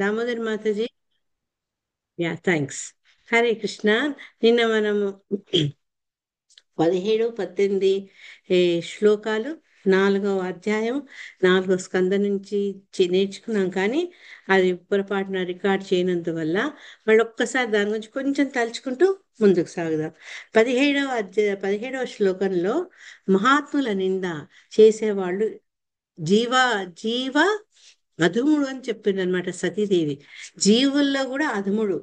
Damodar Mataji. Yeah, thanks. Hare Krishna. నిన్న మనము 17, 18 శ్లోకాలు, 4వ అధ్యాయం, 4వ స్కందం నుంచి నేర్చుకున్నాం. కానీ అది పొరపాటున రికార్డ్ చేయనందువల్ల మళ్ళీ ఒక్కసారి దాని గురించి కొంచెం తలుచుకుంటూ ముందుకు సాగుదాం. 17వ శ్లోకంలో మహాత్ముల నింద చేసేవాళ్ళు జీవ జీవ అధముడు అని చెప్పింది అనమాట సతీదేవి. జీవుల్లో కూడా అధముడు,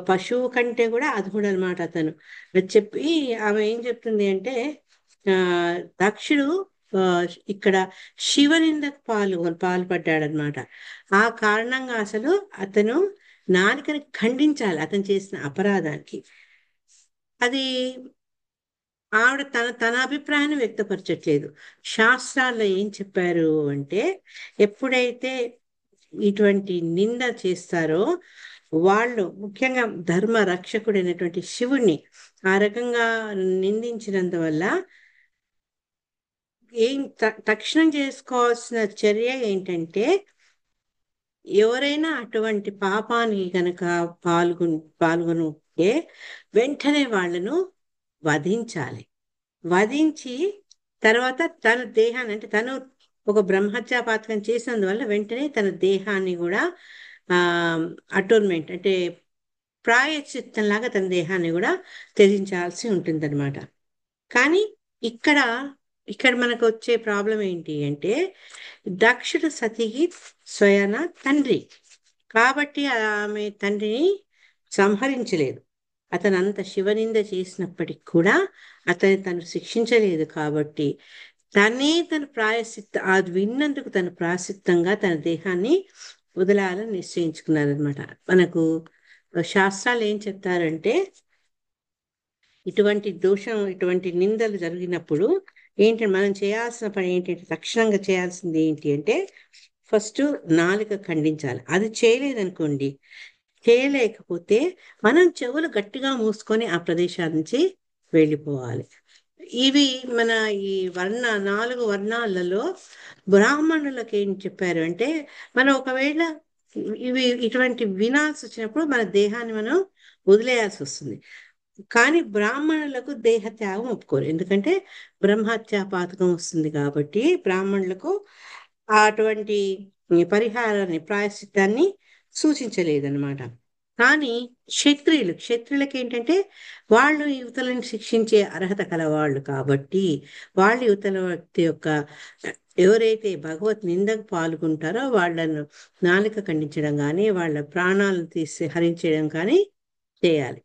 పశువు కంటే కూడా అధముడు అనమాట అతను. అది చెప్పి ఆమె ఏం చెప్తుంది అంటే, ఆ దక్షుడు ఆ, ఇక్కడ శివనిందకు పాల్పడ్డాడనమాట. ఆ కారణంగా అసలు అతను నాలుకని ఖండించాలి అతను చేసిన అపరాధానికి. అది ఆవిడ తన తన అభిప్రాయాన్ని వ్యక్తపరచట్లేదు. శాస్త్రాల్లో ఏం చెప్పారు అంటే, ఎప్పుడైతే ఇటువంటి నింద చేస్తారో వాళ్ళు, ముఖ్యంగా ధర్మ రక్షకుడైనటువంటి శివుణ్ణి ఆ రకంగా నిందించినందువల్ల తక్షణం చేసుకోవాల్సిన చర్య ఏంటంటే, ఎవరైనా అటువంటి పాపానికి గనక పాల్గొనుంటే వెంటనే వాళ్ళను వధించాలి. వధించి తర్వాత తన దేహాన్ని, అంటే తను ఒక బ్రహ్మహత్యా పాతకం చేసినందువల్ల వెంటనే తన దేహాన్ని కూడా ఆ అటోన్మెంట్ అంటే ప్రాయశ్చిత్తంలాగా తన దేహాన్ని కూడా త్యజించాల్సి ఉంటుందన్నమాట. కానీ ఇక్కడ ఇక్కడ మనకు వచ్చే ప్రాబ్లం ఏంటి అంటే, దక్షుడు సతికి స్వయాన తండ్రి కాబట్టి ఆమె తండ్రిని సంహరించలేదు. అతను అంత శివనింద చేసినప్పటికి కూడా అతన్ని తను శిక్షించలేదు. కాబట్టి తన ప్రాయశ్చిత్త అది విన్నందుకు తన ప్రాయశ్చిత్తంగా తన దేహాన్ని వదలాలని నిశ్చయించుకున్నారనమాట. మనకు శాస్త్రాలు ఏం చెప్తారంటే, ఇటువంటి నిందలు జరిగినప్పుడు మనం చేయాల్సిన పని ఏంటంటే, తక్షణంగా చేయాల్సింది ఏంటి అంటే, ఫస్ట్ నాలుక ఖండించాలి. అది చేయలేదనుకోండి, చేయలేకపోతే మనం చెవులు గట్టిగా మూసుకొని ఆ ప్రదేశాల నుంచి వెళ్ళిపోవాలి. ఇవి మన ఈ 4 వర్ణాలలో బ్రాహ్మణులకు ఏం చెప్పారు అంటే, మనం ఒకవేళ ఇటువంటి వినాల్సి వచ్చినప్పుడు మన దేహాన్ని మనం వదిలేయాల్సి వస్తుంది. కానీ బ్రాహ్మణులకు దేహ త్యాగం ఒప్పుకోరు. ఎందుకంటే బ్రహ్మహత్యా పాతకం వస్తుంది కాబట్టి బ్రాహ్మణులకు అటువంటి పరిహారాన్ని, ప్రాయశ్చిత్తాన్ని సూచించలేదన్నమాట. కానీ క్షత్రియులకి ఏంటంటే, వాళ్ళు యువతలను శిక్షించే అర్హత కలవాళ్ళు కాబట్టి వాళ్ళు యువతల వ్యక్తి యొక్క ఎవరైతే భగవత్ నిందకు పాల్గొంటారో వాళ్ళను నాలుక ఖండించడం కానీ, వాళ్ళ ప్రాణాలను తీసి హరించడం కానీ చేయాలి.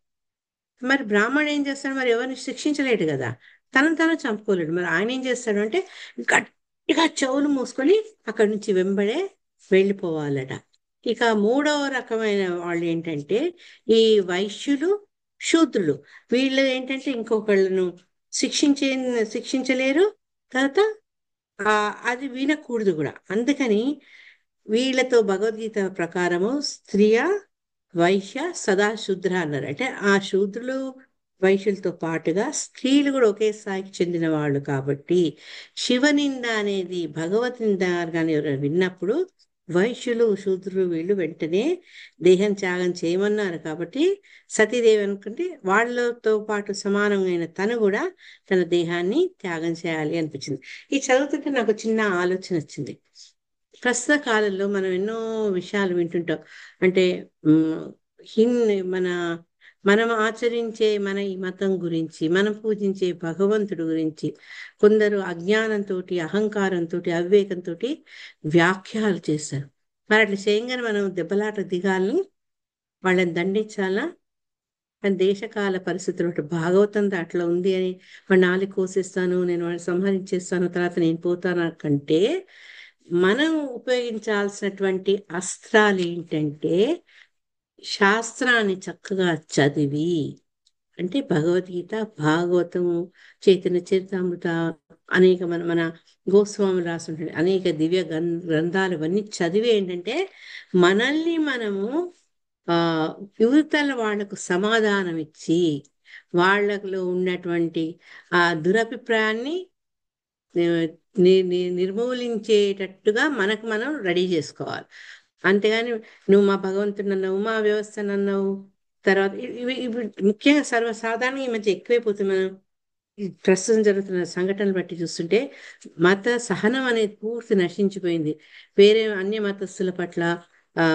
మరి బ్రాహ్మణుడు ఏం చేస్తాడు? మరి ఎవరిని శిక్షించలేడు కదా, తను చంపుకోలేడు. మరి ఆయన ఏం చేస్తాడు అంటే, గట్టిగా చెవులు మూసుకొని అక్కడి నుంచి వెంబడే వెళ్ళిపోవాలట. ఇక 3వ రకమైన వాళ్ళు ఏంటంటే, ఈ వైశ్యులు, శూద్రులు. వీళ్ళు ఏంటంటే ఇంకొకళ్ళను శిక్షించలేరు. తర్వాత అది వినకూడదు కూడా. అందుకని వీళ్ళతో భగవద్గీత ప్రకారము స్త్రీయ వైశ్య సదా శూద్ర అన్నారు. అంటే ఆ శూద్రులు వైశ్యులతో పాటుగా స్త్రీలు కూడా ఒకే స్థాయికి చెందిన వాళ్ళు కాబట్టి, శివనింద అనేది భగవత్ నింద కానీ ఎవరైనా విన్నప్పుడు వైశ్యులు, శూద్రులు వీళ్ళు వెంటనే దేహం త్యాగం చేయమన్నారు. కాబట్టి సతీదేవి అనుకుంటే వాళ్ళతో పాటు సమానమైన తను కూడా తన దేహాన్ని త్యాగం చేయాలి అనిపించింది. ఈ చదువుతుంటే నాకు చిన్న ఆలోచన వచ్చింది. ప్రస్తుత కాలంలో మనం ఎన్నో విషయాలు వింటుంటాం. అంటే ఉమ్, హిన్ మన మనం ఆచరించే మన ఈ మతం గురించి, మనం పూజించే భగవంతుడి గురించి కొందరు అజ్ఞానంతో, అహంకారంతో, అవివేకంతో వ్యాఖ్యలు చేస్తారు. మరి అట్లా చేయంగానే మనం దెబ్బలాట దిగాలని, వాళ్ళని దండించాలా? కానీ దేశకాల పరిస్థితులు బట్టి భాగవతం అట్లా ఉంది అని వాడు నాలుగు కోసేస్తాను, నేను వాడిని సంహరించేస్తాను, తర్వాత నేను పోతాను కంటే, మనం ఉపయోగించాల్సినటువంటి అస్త్రాలు ఏంటంటే, శాస్త్రాన్ని చక్కగా చదివి, అంటే భగవద్గీత, భాగవతము, చైతన్య చరితామృత, అనేక మన మన గోస్వామి రాసినటువంటి అనేక దివ్య గ్రంథాలు ఇవన్నీ చదివి ఏంటంటే, మనల్ని మనము ఆ యువతల వాళ్లకు సమాధానం ఇచ్చి, వాళ్ళలో ఉన్నటువంటి ఆ దురభిప్రాయాన్ని నిర్మూలించేటట్టుగా మనకు మనం రెడీ చేసుకోవాలి. అంతేగాని నువ్వు మా భగవంతుడు అన్నావు, మా వ్యవస్థ అన్నావు. తర్వాత ఇవి ముఖ్యంగా సర్వసాధారణంగా ఈ మధ్య ఎక్కువైపోతుంది. మనం ఈ ప్రస్తుతం జరుగుతున్న సంఘటనలు బట్టి చూస్తుంటే మత సహనం అనేది పూర్తి నశించిపోయింది. వేరే అన్య మతస్థుల పట్ల ఆ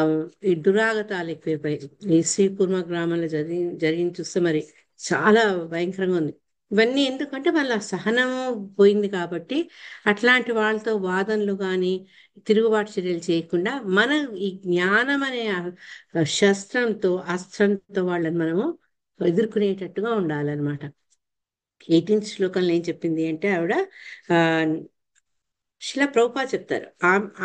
ఈ దురాగతాలు ఎక్కువైపోయాయి. ఈ శ్రీకుర్మ గ్రామంలో జరిగింది చూస్తే మరి చాలా భయంకరంగా ఉంది. ఇవన్నీ ఎందుకంటే వాళ్ళ సహనం పోయింది కాబట్టి అట్లాంటి వాళ్ళతో వాదనలు కానీ తిరుగుబాటు చర్యలు చేయకుండా మనం ఈ జ్ఞానం అనే శస్త్రంతో అస్త్రంతో వాళ్ళని మనము ఎదుర్కొనేటట్టుగా ఉండాలన్నమాట. 18th శ్లోకంలో ఏం చెప్పింది అంటే ఆవిడ ఆ శిలా ప్రభుపాద చెప్తారు.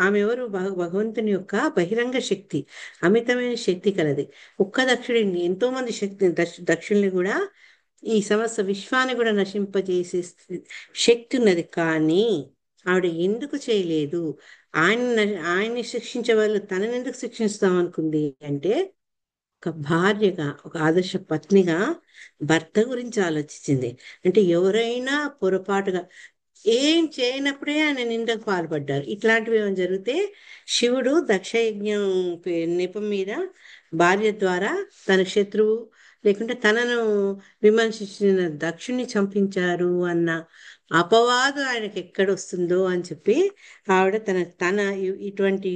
ఆమె ఎవరు? భగవంతుని యొక్క బహిరంగ శక్తి, అమితమైన శక్తి కలది. ఒక్క దక్షుడిని ఎంతో మంది శక్తి దక్షుల్ని కూడా ఈ సమస్త విశ్వాన్ని కూడా నశింపజేసే శక్తి ఉన్నది. కానీ ఆవిడ ఎందుకు చేయలేదు? ఆయన్ని శిక్షించే వాళ్ళు తనని ఎందుకు శిక్షిస్తాం అనుకుంది అంటే, ఒక భార్యగా, ఒక ఆదర్శ పత్నిగా భర్త గురించి ఆలోచించింది. అంటే ఎవరైనా పొరపాటుగా ఏం చేయనప్పుడే ఆయన నిందకు పాల్పడ్డారు. ఇట్లాంటివి ఏమైనా జరిగితే శివుడు దక్షయజ్ఞం నెపం మీద భార్య ద్వారా తన శత్రువు లేకుంటే తనను విమర్శించిన దక్షుణ్ణి చంపించారు అన్న అపవాదు ఆయనకి ఎక్కడొస్తుందో అని చెప్పి ఆవిడ తన తన ఇటువంటి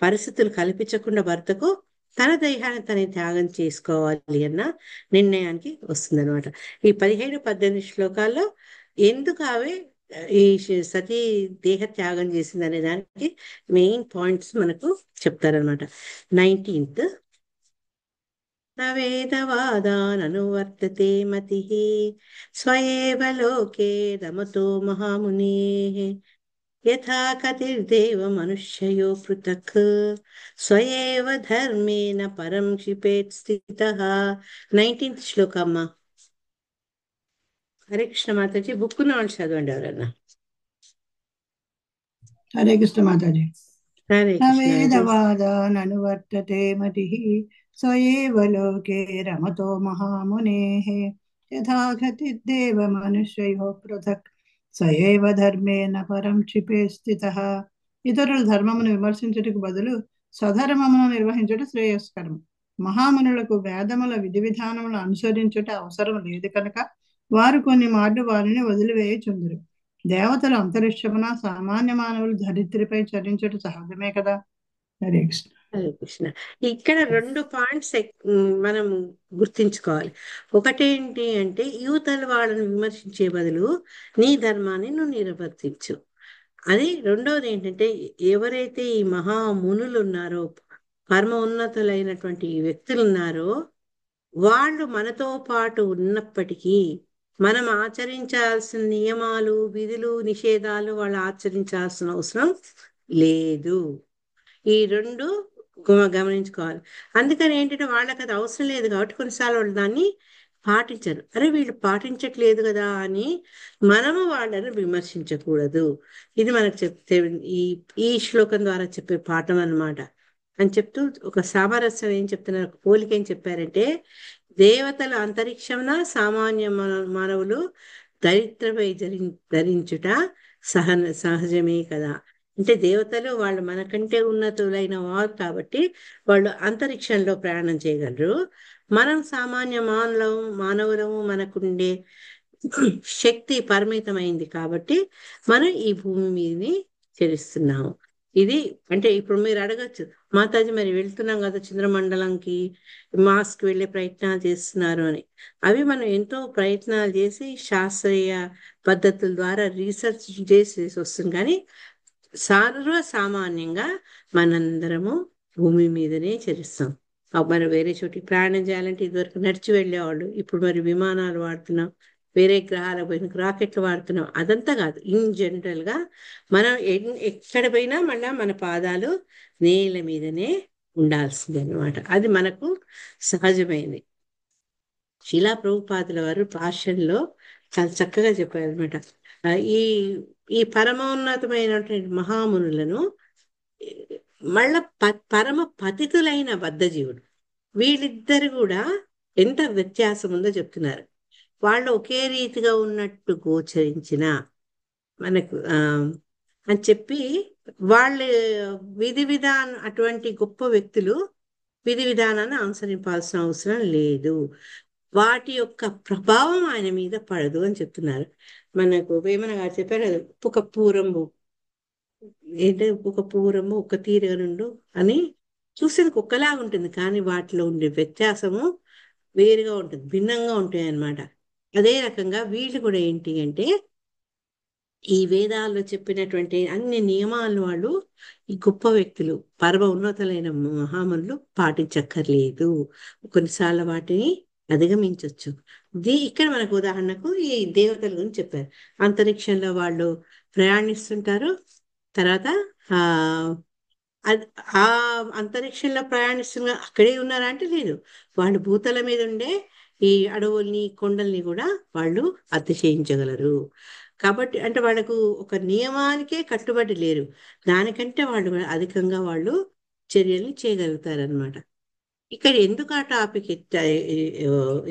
పరిస్థితులు కల్పించకుండా భర్తకు తన దేహాన్ని తనే త్యాగం చేసుకోవాలి అన్న నిర్ణయానికి వస్తుందన్నమాట. ఈ 17-18 శ్లోకాల్లో ఎందుకు ఆమె ఈ సతీ దేహ త్యాగం చేసింది అనే దానికి మెయిన్ పాయింట్స్ మనకు చెప్తారనమాట. 19th నవేదవాదాననువర్తతే మతి స్వయేవ లోకే రమతో మహామునే యథా కతిర్దేవ మనుష్యయో పృథక్ స్వయేవ ధర్మేణ పరం క్షిపేత్ స్థితః. 19th శ్లోకమ్మ. హరే కృష్ణ మాతాజీ. బుక్ నాళ్ళు చదవండి ఎవరన్నా. హరే కృష్ణ మాతాజీ. హరే న కృష్ణ. వేదవాదాననువర్తతే మతిః స్వయేవ లోకే రమతో మహామునేః యథా గతిర్దేవ మనుష్యయో పృథక్ స్వయేవ ధర్మేణ పరం క్షిపే స్థితః. ఇతరుల ధర్మమును విమర్శించుటకు బదులు స్వధర్మమును నిర్వహించుట శ్రేయస్కరం. మహామునులకు వేదముల విధి విధానములు అనుసరించుట అవసరం లేదు కనుక వారు కొన్ని మార్లు వారిని వదిలివేయుచుందురు. దేవతలు అంతరిక్షమున, సామాన్య మానవులు ధరిత్రిపై చరించుట సహజమే కదా. హరే కృష్ణ. హరే కృష్ణ. ఇక్కడ 2 పాయింట్స్ మనం గుర్తించుకోవాలి. ఒకటేంటి అంటే యువతల వాళ్ళని విమర్శించే బదులు నీ ధర్మాన్ని నువ్వు నిర్వర్తించు. అది రెండవది ఏంటంటే ఎవరైతే ఈ మహామునులు ఉన్నారో, పరమ ఉన్నతులైనటువంటి వ్యక్తులు ఉన్నారో వాళ్ళు మనతో పాటు ఉన్నప్పటికీ మనం ఆచరించాల్సిన నియమాలు, విధులు, నిషేధాలు వాళ్ళు ఆచరించాల్సిన అవసరం లేదు. ఈ 2 గమనించుకోవాలి. అందుకని ఏంటంటే వాళ్ళకి అది అవసరం లేదు కాబట్టి కొన్నిసార్లు వాళ్ళు దాన్ని పాటించరు. అరే వీళ్ళు పాటించట్లేదు కదా అని మనము వాళ్ళని విమర్శించకూడదు. ఇది మనకు చెప్తే ఈ ఈ శ్లోకం ద్వారా చెప్పే పాఠం అన్నమాట. అని చెప్తూ ఒక సామరస్యం ఏం చెప్తున్నారు, ఒక పోలిక ఏం చెప్పారంటే దేవతల అంతరిక్షమున, సామాన్య మానవులు దరిద్రపై ధరించుట సహజమే కదా. అంటే దేవతలు వాళ్ళు మనకంటే ఉన్నతులైన వారు కాబట్టి వాళ్ళు అంతరిక్షంలో ప్రయాణం చేయగలరు. మనం సామాన్య మానవులము మనకుండే శక్తి పరిమితమైంది కాబట్టి మనం ఈ భూమి మీదని చరిస్తున్నాము. ఇది అంటే ఇప్పుడు మీరు అడగచ్చు, మాతాజీ మరి వెళ్తున్నాం కదా చంద్రమండలంకి, మాస్కి వెళ్ళే ప్రయత్నాలు చేస్తున్నారు అని. అవి మనం ఎంతో ప్రయత్నాలు చేసి శాస్త్రీయ పద్ధతుల ద్వారా రీసెర్చ్ చేసి వస్తుంది. కానీ సర్వసామాన్యంగా మనందరము భూమి మీదనే చరిస్తాం. మరి వేరే చోటికి ప్రయాణం చేయాలంటే ఇదివరకు నడిచి వెళ్ళేవాళ్ళు, ఇప్పుడు మరి విమానాలు వాడుతున్నాం, వేరే గ్రహాలకు పోయిన రాకెట్లు వాడుతున్నాం. అదంతా కాదు, ఇన్ జనరల్ గా మనం ఎక్కడ పోయినా మళ్ళా మన పాదాలు నేల మీదనే ఉండాల్సింది అనమాట. అది మనకు సహజమైంది. శిలా ప్రభుపాదుల వారు భాష్యంలో చాలా చక్కగా చెప్పారు అనమాట. ఈ ఈ పరమోన్నతమైనటువంటి మహామునులను మళ్ళా పరమ పతితులైన బద్ధజీవుడు, వీళ్ళిద్దరు కూడా ఎంత వ్యత్యాసం ఉందో చెప్తున్నారు. వాళ్ళు ఒకే రీతిగా ఉన్నట్టు గోచరించిన మనకు అని చెప్పి వాళ్ళ విధి విధానం, అటువంటి గొప్ప వ్యక్తులు విధి విధానాన్ని అనుసరింపాల్సిన అవసరం లేదు, వాటి యొక్క ప్రభావం ఆయన మీద పడదు అని చెప్తున్నారు. మనకు వేమన గారు చెప్పారు కదా, ఒక పూరంబు ఏంటంటే ఒక పూరము ఒక తీరుగా నుండు అని, చూసేందుకు ఒక్కలాగా ఉంటుంది కానీ వాటిలో ఉండే వ్యత్యాసము వేరుగా ఉంటుంది, భిన్నంగా ఉంటాయి అన్నమాట. అదే రకంగా వీళ్ళు కూడా ఏంటి అంటే, ఈ వేదాల్లో చెప్పినటువంటి అన్ని నియమాలు వాళ్ళు, ఈ గొప్ప వ్యక్తులు, పరమ ఉన్నతులైన మహామునులు పాటించక్కర్లేదు, కొన్నిసార్లు వాటిని అధిగమించవచ్చు. ఇక్కడ మనకు ఉదాహరణకు ఈ దేవతల గురించి చెప్పారు. అంతరిక్షంలో వాళ్ళు ప్రయాణిస్తుంటారు. తర్వాత ఆ అది ఆ అంతరిక్షంలో ప్రయాణిస్తున్న అక్కడే ఉన్నారా అంటే లేదు, వాళ్ళు భూతల మీద ఉండే ఈ అడవుల్ని కొండల్ని కూడా వాళ్ళు అతిశయించగలరు. కాబట్టి అంటే వాళ్ళకు ఒక నియమానికే కట్టుబడి లేరు, దానికంటే వాళ్ళు అధికంగా వాళ్ళు చర్యలు చేయగలుగుతారనమాట. ఇక్కడ ఎందుకు ఆ టాపిక్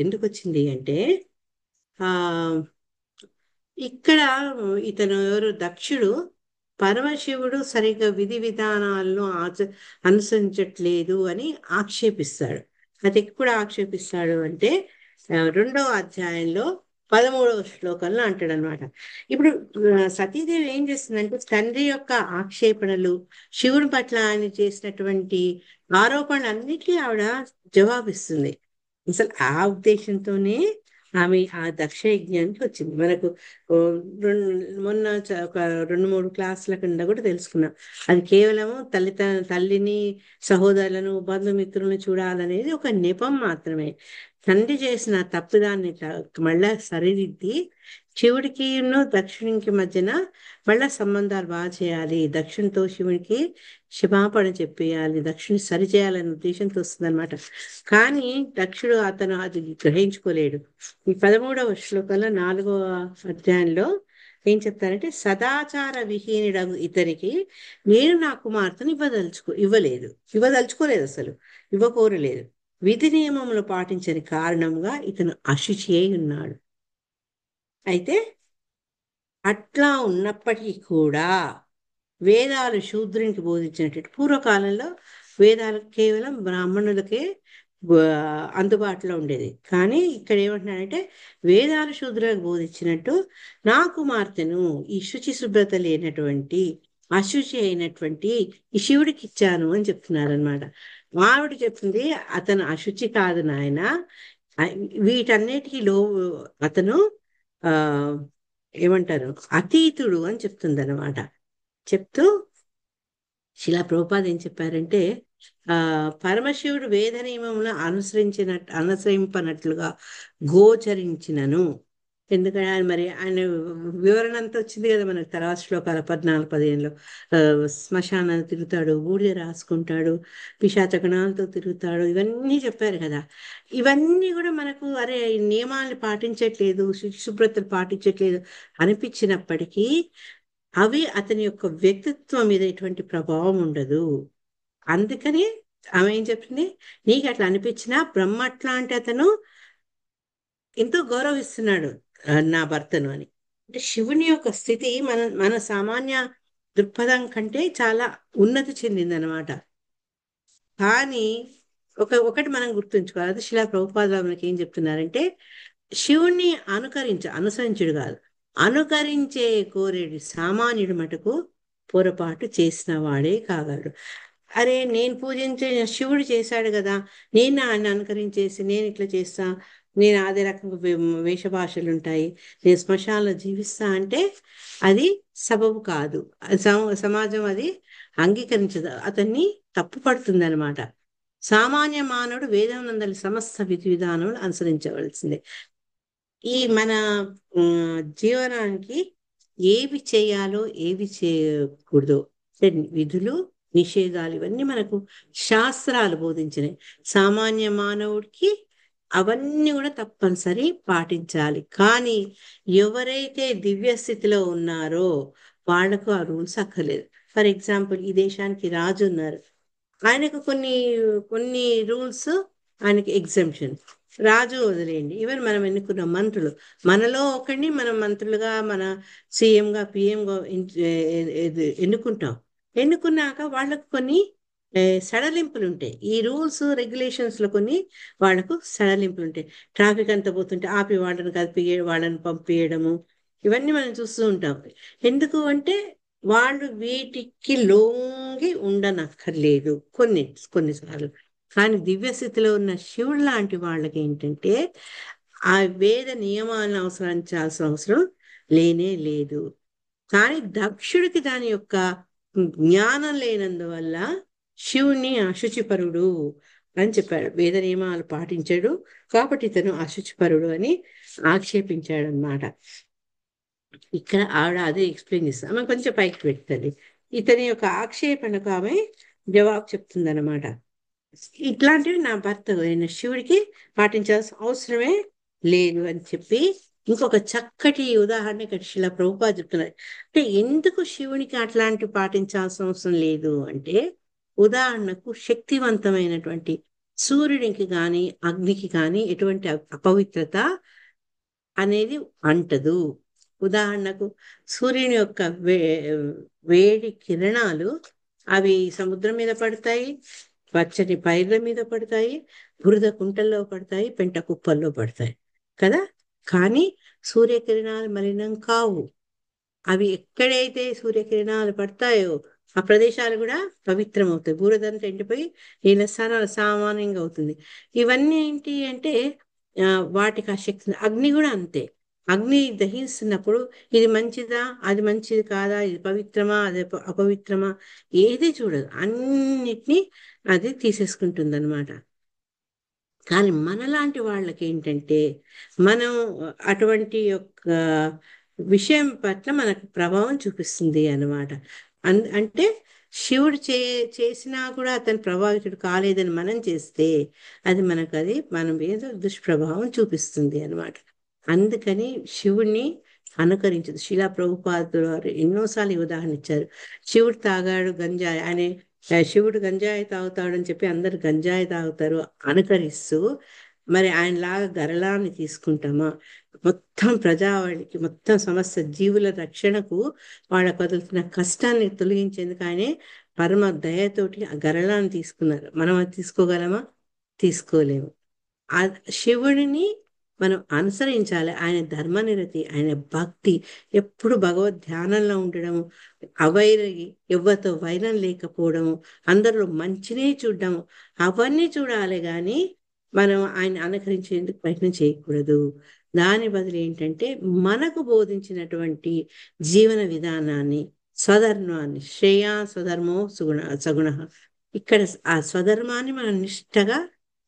ఎందుకు వచ్చింది అంటే, ఆ ఇక్కడ ఇతను ఎవరు, దక్షుడు పరమశివుడు సరిగ్గా విధి విధానాలను అనుసరించట్లేదు అని ఆక్షేపిస్తాడు. అది ఎప్పుడు ఆక్షేపిస్తాడు అంటే, రెండవ అధ్యాయంలో 13వ శ్లోకంలో అంటాడు అనమాట. ఇప్పుడు సతీదేవి ఏం చేస్తుందంటే, తండ్రి యొక్క ఆక్షేపణలు, శివుడి పట్ల ఆయన చేసినటువంటి ఆరోపణలన్నిటికీ ఆవిడ జవాబిస్తుంది. అసలు ఆ ఉద్దేశంతోనే ఆమె ఆ దక్ష యజ్ఞానికి వచ్చింది. మనకు ఓ మొన్న ఒక 2-3 క్లాసుల కింద కూడా తెలుసుకున్నాం. అది కేవలము తల్లిని, సహోదరులను, బంధుమిత్రులను చూడాలనేది ఒక నెపం మాత్రమే. తండ్రి చేసిన తప్పుదాన్ని మళ్ళా సరిదిద్ది, శివుడికి దక్షునికి మధ్యన మళ్ళా సంబంధాలు బాగా చేయాలి, దక్షునితో శివునికి క్షమాపణ చెప్పేయాలి, దక్షుని సరిచేయాలనే ఉద్దేశంతో వస్తుందన్నమాట. కానీ దక్షుడు అది గ్రహించుకోలేడు. ఈ 13వ శ్లోకంలో 4వ అధ్యాయంలో ఏం చెప్తారంటే, సదాచార విహీనుడగు ఇతరికి నేను నా కుమార్తెను ఇవ్వదలుచుకోలేదు, అసలు ఇవ్వకోరలేదు. విధి నియమములు పాటించని కారణంగా ఇతను అశుచి అయి ఉన్నాడు. అయితే అట్లా ఉన్నప్పటికీ కూడా వేదాలు శూద్రునికి బోధించినట్టు, పూర్వకాలంలో వేదాలు కేవలం బ్రాహ్మణులకే అందుబాటులో ఉండేది. కానీ ఇక్కడ ఏమంటున్నాడంటే, వేదాలు శూద్రులకు బోధించినట్టు నా కుమార్తెను ఈ శుచి శుభ్రత లేనటువంటి, అశుచి అయినటువంటి ఈ శివుడికి ఇచ్చాను అని చెప్తున్నారనమాట. ఆవిడ చెప్తుంది, అతను అశుచి కాదు నాయన, వీటన్నిటికీ అతను ఆ ఏమంటారు, అతీతుడు అని చెప్తుంది అనమాట. చెప్తూ శిలా ప్రభుపాద ఏం చెప్పారంటే, పరమశివుడు వేద నియమములను అనుసరింపనట్లుగా గోచరించినను, ఎందుకంటే ఆయన మరి ఆయన వివరణ అంతా వచ్చింది కదా మనకు తర్వాత శ్లోకాల 14-15లో. శ్మశానాన్ని తిరుగుతాడు, బూడిద రాసుకుంటాడు, పిశాచగణాలతో తిరుగుతాడు, ఇవన్నీ చెప్పారు కదా. ఇవన్నీ కూడా మనకు అరే ఈ నియమాలను పాటించట్లేదు, శుభ్రతలు పాటించట్లేదు అనిపించినప్పటికీ అవి అతని యొక్క వ్యక్తిత్వం మీద ఎటువంటి ప్రభావం ఉండదు. అందుకని ఆమె ఏం చెప్పింది, నీకు అట్లా అనిపించినా బ్రహ్మ అట్లాంటి అతను ఎంతో గౌరవిస్తున్నాడు నా భర్తను అని. అంటే శివుని యొక్క స్థితి మన మన సామాన్య దృక్పథం కంటే చాలా ఉన్నతి చెందిందనమాట. కానీ ఒకటి మనం గుర్తుంచుకోవాలి, అది శిలా ప్రభుపాద మనకి ఏం చెప్తున్నారంటే, శివుణ్ణి అనుసరించుడు కాదు, అనుకరించే కోరేడు సామాన్యుడు మటుకు పొరపాటు చేసిన వాడే కాగలడు. అరే నేను పూజించే శివుడు చేశాడు కదా, నేను ఆయన అనుకరించేసి నేను ఇట్లా చేస్తా, నేను అదే రకంగా వేషభాషలు ఉంటాయి, నేను శ్మశానంలో జీవిస్తా అంటే అది సబబు కాదు. సమాజం అది అంగీకరించదు, అతన్ని తప్పు పడుతుంది అనమాట. సామాన్య మానవుడు వేదం నందలి సమస్త విధి విధానములు అనుసరించవలసిందే. ఈ మన జీవనానికి ఏవి చేయాలో ఏవి చేయకూడదో, విధులు నిషేధాలు ఇవన్నీ మనకు శాస్త్రాలు బోధించినాయి. సామాన్య మానవుడికి అవన్నీ కూడా తప్పనిసరి పాటించాలి. కానీ ఎవరైతే దివ్య స్థితిలో ఉన్నారో వాళ్లకు ఆ రూల్స్ అక్కర్లేదు. ఫర్ ఎగ్జాంపుల్, ఈ దేశానికి రాజు ఉన్నారు, ఆయనకు కొన్ని కొన్ని రూల్స్ ఆయనకి ఎగ్జంప్షన్. రాజు వదిలేయండి, ఈవెన్ మనం ఎన్నుకున్న మంత్రులు, మనలో ఒకరిని మనం మంత్రులుగా, మన సీఎంగా, పిఎంగా ఎన్నుకుంటాం. ఎన్నుకున్నాక వాళ్ళకు కొన్ని సడలింపులు ఉంటాయి. ఈ రూల్స్ రెగ్యులేషన్స్ లో కొన్ని వాళ్ళకు సడలింపులు ఉంటాయి. ట్రాఫిక్ అంతా పోతుంటే ఆపి వాళ్ళని కదిపి వాళ్ళని పంపించడము, ఇవన్నీ మనం చూస్తూ ఉంటాం. ఎందుకు అంటే వాళ్ళు వీటికి లొంగి ఉండనక్కర్లేదు కొన్నిసార్లు. కానీ దివ్య స్థితిలో ఉన్న శివుడు లాంటి వాళ్ళకి ఏంటంటే ఆ వేద నియమాలను అనుసరించాల్సిన అవసరం లేనే లేదు. కానీ దక్షుడికి దాని యొక్క జ్ఞానం లేనందువల్ల శివుణ్ణి అశుచిపరుడు అని చెప్పాడు. వేద నియమాలు పాటించాడు కాబట్టి ఇతను అశుచిపరుడు అని ఆక్షేపించాడు అనమాట. ఇక్కడ ఆవిడ అదే ఎక్స్ప్లెయిన్ చేస్తుంది. ఆమె కొంచెం పైకి పెడుతుంది. ఇతని యొక్క ఆక్షేపణకు ఆమె జవాబు చెప్తుంది అనమాట. ఇట్లాంటివి నా భర్త అయిన శివుడికి పాటించాల్సిన అవసరమే లేదు అని చెప్పి ఇంకొక చక్కటి ఉదాహరణ ఇక్కడ శిలా ప్రభుపాద చెప్తున్నారు. అంటే ఎందుకు శివునికి అట్లాంటివి పాటించాల్సిన అవసరం లేదు అంటే, ఉదాహరణకు శక్తివంతమైనటువంటి సూర్యునికి కానీ అగ్నికి కానీ ఎటువంటి అపవిత్రత అనేది అంటదు. ఉదాహరణకు సూర్యుని యొక్క వేడి కిరణాలు అవి సముద్రం మీద పడతాయి, పచ్చని పైర్ల మీద పడతాయి, బురద కుంటల్లో పడతాయి, పెంట కుప్పల్లో పడతాయి కదా. కానీ సూర్యకిరణాలు మలినం కావు. అవి ఎక్కడైతే సూర్యకిరణాలు పడతాయో ఆ ప్రదేశాలు కూడా పవిత్రమవుతాయి. బూరదంతా ఎండిపోయి నీళ్ళ స్నానాలు సామాన్యంగా అవుతుంది. ఇవన్నీ ఏంటి అంటే ఆ, వాటికి ఆ శక్తి. అగ్ని కూడా అంతే. అగ్ని దహిస్తున్నప్పుడు ఇది మంచిదా, అది మంచిది కాదా, ఇది పవిత్రమా, అది అపవిత్రమా, ఏది చూడదు, అన్నిటినీ అది తీసేసుకుంటుంది అనమాట. కానీ మనలాంటి వాళ్ళకి ఏంటంటే మనం అటువంటి యొక్క విషయం పట్ల మనకు ప్రభావం చూపిస్తుంది అన్నమాట. అంటే శివుడు చేసినా కూడా అతను ప్రభావితుడు కాలేదని మనం చేస్తే అది మన మీద దుష్ప్రభావం చూపిస్తుంది అన్నమాట. అందుకని శివుణ్ణి అనుకరించదు. శిలా ప్రభుపాదులు వారు ఎన్నోసార్లు ఈ ఉదాహరణ ఇచ్చారు. శివుడు తాగాడు గంజాయి, శివుడు గంజాయి తాగుతాడని చెప్పి అందరు గంజాయి తాగుతారు అనుకరిస్తూ, మరి ఆయనలాగా గరళాన్ని తీసుకుంటామా? మొత్తం ప్రజావాళికి, మొత్తం సమస్త జీవుల రక్షణకు వాళ్ళకు వదులుతున్న కష్టాన్ని తొలగించేందుకు ఆయనే పరమ దయతోటి ఆ గరళాన్ని తీసుకున్నారు. మనం అది తీసుకోగలమా? తీసుకోలేము. ఆ శివుడిని మనం అనుసరించాలి. ఆయన ధర్మనిరతి, ఆయన భక్తి, ఎప్పుడు భగవద్ ధ్యానంలో ఉండడము, అవైరగి, ఎవ్వరితో వైరం లేకపోవడము, అందరిలో మంచినే చూడడము, అవన్నీ చూడాలి. కానీ మనం ఆయన అనుకరించేందుకు ప్రయత్నం చేయకూడదు. దాని బదులు ఏంటంటే మనకు బోధించినటువంటి జీవన విధానాన్ని, స్వధర్మాన్ని, శ్రేయా స్వధర్మో సగుణ, ఇక్కడ ఆ స్వధర్మాన్ని మనం నిష్టగా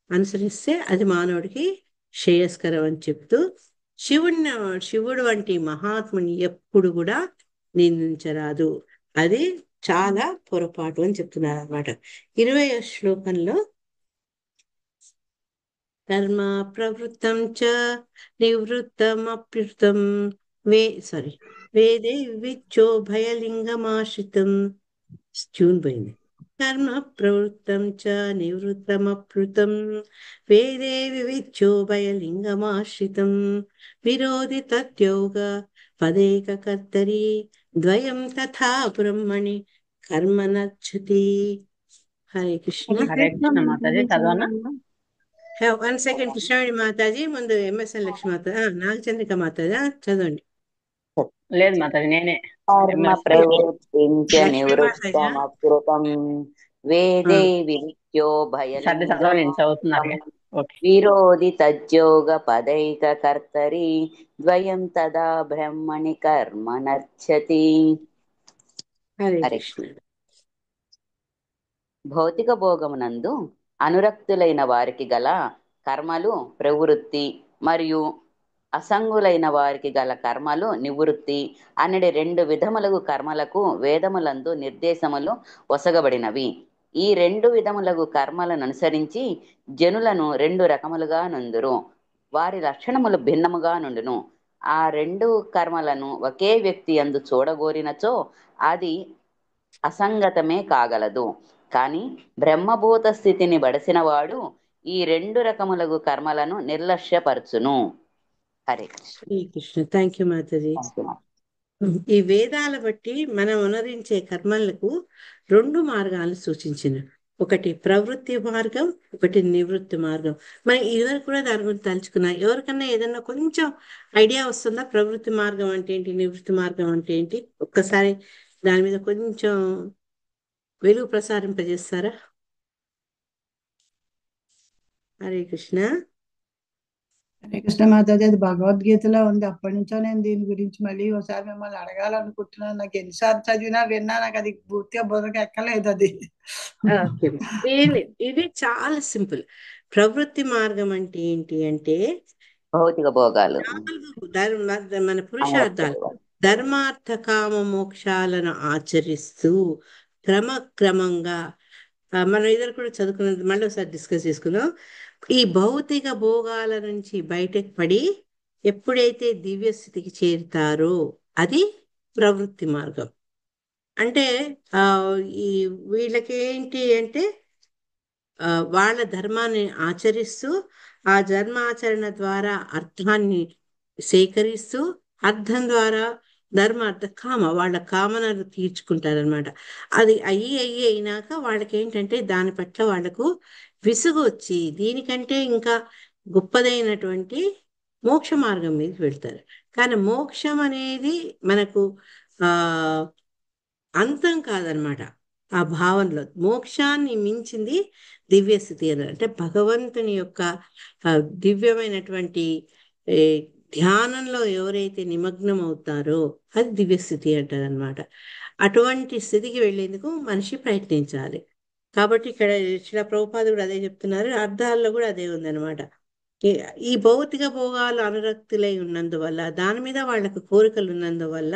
అనుసరిస్తే అది మానవుడికి శ్రేయస్కరం అని చెప్తూ, శివుడిని శివుడు వంటి మహాత్ముని ఎప్పుడు కూడా నిందించరాదు. అది చాలా పొరపాటు అని చెప్తున్నారు అనమాట. 20వ శ్లోకంలో కర్మ ప్రవృత్తం చ నివృత్తమప్యుతం వే సారీ వేదే విచ్చో భయలింగమాశ్రితం. ట్యూన్ పోయింది. కర్మ ప్రవృత్తం చ నివృత్తమప్లుతం వేదే వివిచ్చో భయలింగమాశ్రితం విరోధి తద్యోగ పదేక కర్తరి ద్వయం తథా బ్రహ్మణి కర్మ నచ్చతి. హరే కృష్ణ. హరే హరే కృష్ణ కృష్ణ మాతాజీ, మాతాజీ చదవనా? చదవండి. 1 సెకండ్. కృష్ణవేణి మాతాజీ ముందు ఎంఎస్ఎన్ లక్ష్మి మాత, నాగచంద్రిక మాతాజీ చదవండి. లేదు మాతాజీ, నేనే కర్మ ఎంఎస్ లక్ష్మి. ప్రవృత్తించ లక్ష్మీ మాతాజా. నివృత్తమకృతం వేదే వివిచ్యో సర్ది చదవ, నేను భయలింగం చదువుతున్నారుగా. ఓకే. విరోధి తజ్జోగ పదైక కర్తరి ద్వయం తదా బ్రహ్మణి కర్మ నచ్చతి. హరే హరే కృష్ణ. భౌతిక భోగమునందు అనురక్తులైన వారికి గల కర్మలు ప్రవృత్తి మరియు అసంగులైన వారికి గల కర్మలు నివృత్తి అనడి రెండు విధములగు కర్మలకు వేదములందు నిర్దేశములు వసగబడినవి. ఈ రెండు విధములగు కర్మలను అనుసరించి జనులను రెండు రకములుగా నుందురు. వారి లక్షణములు భిన్నముగా నుండును. ఆ రెండు కర్మలను ఒకే వ్యక్తి యందు చూడగోరినచో అది అసంగతమే కాగలదు. కాని బ్రహ్మభూత స్థితిని బడసినవాడు ఈ రెండు రకములగు కర్మలను నిర్లక్ష్యపరచును. Hare Krishna. Shri Krishna. Thank you Mataji. Thank you, ma'am. ఈ వేదాల బట్టి మనం అనుసరించే కర్మలకు రెండు మార్గాలు సూచించిన, ఒకటి ప్రవృత్తి మార్గం, ఒకటి నివృత్తి మార్గం. మనం ఇదివరకు కూడా దాని గురించి తలుచుకున్నాం. ఎవరికన్నా ఏదన్నా కొంచెం ఐడియా వస్తుందా? ప్రవృత్తి మార్గం అంటే ఏంటి, నివృత్తి మార్గం అంటే ఏంటి? ఒక్కసారి దాని మీద కొంచెం వెలుగు ప్రసారింపజేస్తారా? హరే కృష్ణ. హరే కృష్ణ మాతాజీ, అది భగవద్గీతలో ఉంది. అప్పటి నుంచో నేను దీని గురించి మళ్ళీ ఒకసారి మిమ్మల్ని అడగాలనుకుంటున్నాను. నాకు ఎన్నిసార్లు చదివినా విన్నా నాకు అది పూర్తిగా బుర్రకి ఎక్కలేదు అది. ఓకే. ఇది చాలా సింపుల్. ప్రవృత్తి మార్గం అంటే ఏంటి అంటే భౌతిక భోగాలు, 4 మన పురుషార్థాలు, ధర్మార్థ కామ మోక్షాలను ఆచరిస్తూ క్రమక్రమంగా మనం ఇద్దరు కూడా చదువుకున్నది మళ్ళీ ఒకసారి డిస్కస్ చేసుకుందాం. ఈ భౌతిక భోగాల నుంచి బయటకు పడి ఎప్పుడైతే దివ్య స్థితికి చేరుతారో అది ప్రవృత్తి మార్గం. అంటే ఆ ఈ వీళ్ళకి ఏంటి అంటే వాళ్ళ ధర్మాన్ని ఆచరిస్తూ ఆ ధర్మాచరణ ద్వారా అర్థాన్ని సేకరిస్తూ అర్థం ద్వారా ధర్మ అర్థ కామ వాళ్ళ కామనలు తీర్చుకుంటారనమాట. అది అయినాక వాళ్ళకి ఏంటంటే దాని పట్ల వాళ్ళకు విసుగు వచ్చి దీనికంటే ఇంకా గొప్పదైనటువంటి మోక్ష మార్గం మీదకి వెళ్తారు. కానీ మోక్షం అనేది మనకు ఆ అంతం కాదనమాట. ఆ భావనలో మోక్షాన్ని మించింది దివ్య స్థితి అని, అంటే భగవంతుని యొక్క దివ్యమైనటువంటి ఏ, ధ్యానంలో ఎవరైతే నిమగ్నం అవుతారో అది దివ్య స్థితి అంటారు అనమాట. అటువంటి స్థితికి వెళ్ళేందుకు మనిషి ప్రయత్నించాలి. కాబట్టి ఇక్కడ శ్రీల ప్రభుపాదుడు కూడా అదే చెప్తున్నారు, అర్థాల్లో కూడా అదే ఉందన్నమాట. ఈ ఈ భౌతిక భోగాలు అనురక్తులై ఉన్నందువల్ల, దాని మీద వాళ్ళకు కోరికలు ఉన్నందువల్ల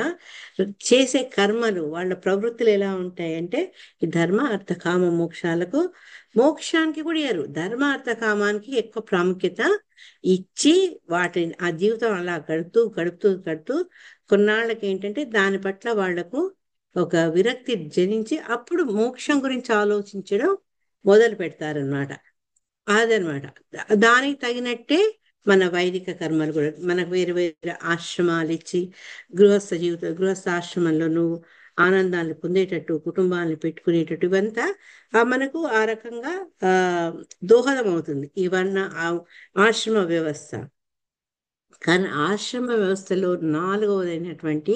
చేసే కర్మలు వాళ్ళ ప్రవృత్తులు ఎలా ఉంటాయంటే ఈ ధర్మ అర్థ కామ మోక్షాలకు, మోక్షానికి కూడా ఇయ్యరు, ధర్మ అర్థ కామానికి ఎక్కువ ప్రాముఖ్యత ఇచ్చి వాటిని ఆ జీవితం అలా గడుపుతూ గడుపుతూ గడుపుతూ కొన్నాళ్ళకి ఏంటంటే దాని పట్ల వాళ్లకు ఒక విరక్తి జనించి అప్పుడు మోక్షం గురించి ఆలోచించడం మొదలు పెడతారనమాట. అదనమాట. దానికి తగినట్టే మన వైదిక కర్మలు కూడా మనకు వేరే వేరే ఆశ్రమాలు ఇచ్చి గృహస్థ ఆశ్రమంలో నువ్వు ఆనందాన్ని పొందేటట్టు, కుటుంబాన్ని పెట్టుకునేటట్టు ఇవంతా మనకు ఆ రకంగా ఆ దోహదం అవుతుంది ఈ ఆశ్రమ వ్యవస్థ. కానీ ఆశ్రమ వ్యవస్థలో 4వదైనటువంటి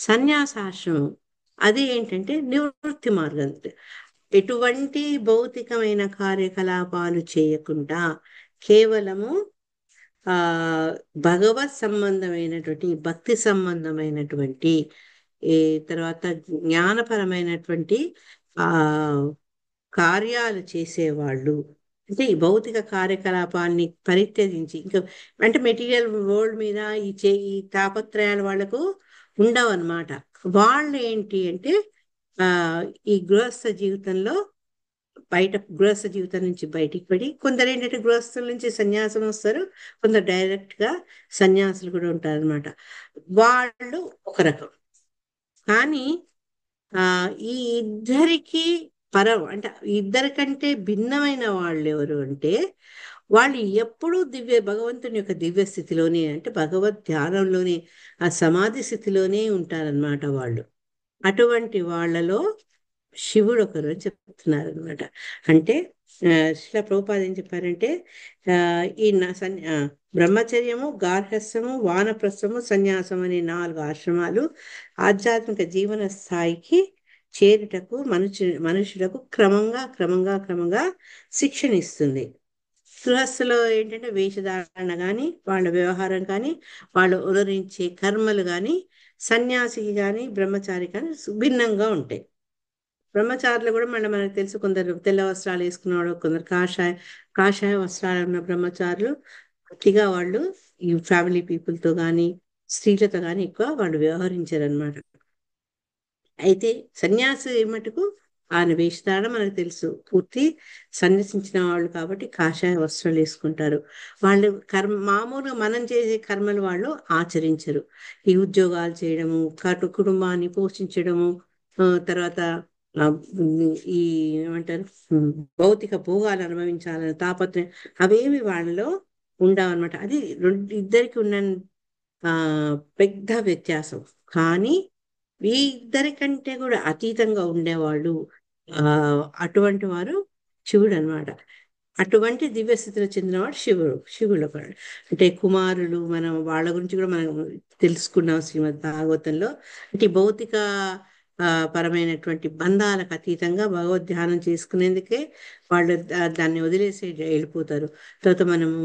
సన్యాసాశ్రమం, అది ఏంటంటే నివృత్తి మార్గం. ఎటువంటి భౌతికమైన కార్యకలాపాలు చేయకుండా కేవలము ఆ భగవత్ సంబంధమైనటువంటి, భక్తి సంబంధమైనటువంటి, ఈ తర్వాత జ్ఞానపరమైనటువంటి ఆ కార్యాలు చేసేవాళ్ళు, అంటే ఈ భౌతిక కార్యకలాపాన్ని పరిత్యజించి ఇంకా అంటే మెటీరియల్ వరల్డ్ మీద ఈ తాపత్రయాలు వాళ్లకు ఉండవు అనమాట. వాళ్ళు ఏంటి అంటే ఆ ఈ గృహస్థ జీవితంలో గృహస్థ జీవితం నుంచి బయటికి పడి, కొందరు ఏంటంటే గృహస్థుల నుంచి సన్యాసం వస్తారు, కొందరు డైరెక్ట్ గా సన్యాసులు కూడా ఉంటారు అనమాట. వాళ్ళు ఒక రకం. కానీ ఈ ఇద్దరికి అంటే ఇద్దరికంటే భిన్నమైన వాళ్ళు ఎవరు అంటే వాళ్ళు ఎప్పుడూ భగవంతుని యొక్క దివ్య స్థితిలోనే, అంటే భగవద్ ధ్యానంలోనే, ఆ సమాధి స్థితిలోనే ఉంటారనమాట వాళ్ళు. అటువంటి వాళ్ళలో శివుడు ఒకరు అని చెప్తున్నారు అనమాట. అంటే శ్రీల ప్రభుపాద ఏం చెప్పారంటే ఈ బ్రహ్మచర్యము, గార్హస్థ్యము, వానప్రస్థము, సన్యాసం అనే 4 ఆశ్రమాలు ఆధ్యాత్మిక జీవన స్థాయికి చేరుటకు మనుషులకు క్రమంగా క్రమంగా క్రమంగా శిక్షణ ఇస్తుంది. గృహస్థులో ఏంటంటే వేషధారణ కానీ, వాళ్ళ వ్యవహారం కానీ, వాళ్ళు ఉదరించే కర్మలు కానీ సన్యాసికి కానీ బ్రహ్మచారి కానీ భిన్నంగా ఉంటాయి. బ్రహ్మచారులు కూడా మళ్ళీ మనకు తెలుసు, కొందరు తెల్ల వస్త్రాలు వేసుకున్నవాడు, కొందరు కాషాయ వస్త్రాలు ఉన్న బ్రహ్మచారులు గట్టిగా వాళ్ళు ఈ ఫ్యామిలీ పీపుల్తో కానీ స్త్రీలతో కానీ ఎక్కువ వాళ్ళు వ్యవహరించారు అనమాట. అయితే సన్యాసి మటుకు ఆయన వేషధారణ మనకు తెలుసు, పూర్తి సన్యసించిన వాళ్ళు కాబట్టి కాషాయ వస్త్రాలు వేసుకుంటారు. వాళ్ళు మామూలుగా మనం చేసే కర్మలు వాళ్ళు ఆచరించరు. ఈ ఉద్యోగాలు చేయడము, కుటుంబాన్ని పోషించడము, తర్వాత ఆ, ఈ ఏమంటారు, భౌతిక భోగాలు అనుభవించాలని తాపత్రయం అవేమి వాళ్ళలో ఉండవన్నమాట. అది ఇద్దరికి ఉన్న ఆ పెద్ద వ్యత్యాసం. కానీ ఈ ఇద్దరి కంటే కూడా అతీతంగా ఉండేవాళ్ళు ఆ అటువంటి వారు శివుడు అన్నమాట. అటువంటి దివ్య స్థితిలో చెందినవాడు శివుడు ఒకడు. అంటే కుమారులు, మనం వాళ్ళ గురించి కూడా మనం తెలుసుకున్నాం శ్రీమద్ భాగవతంలో. అంటే ఈ భౌతిక పరమైనటువంటి బంధాలకు అతీతంగా భగవద్ ధ్యానం చేసుకునేందుకే వాళ్ళు దాన్ని వదిలేసి వెళ్ళిపోతారు. తర్వాత మనము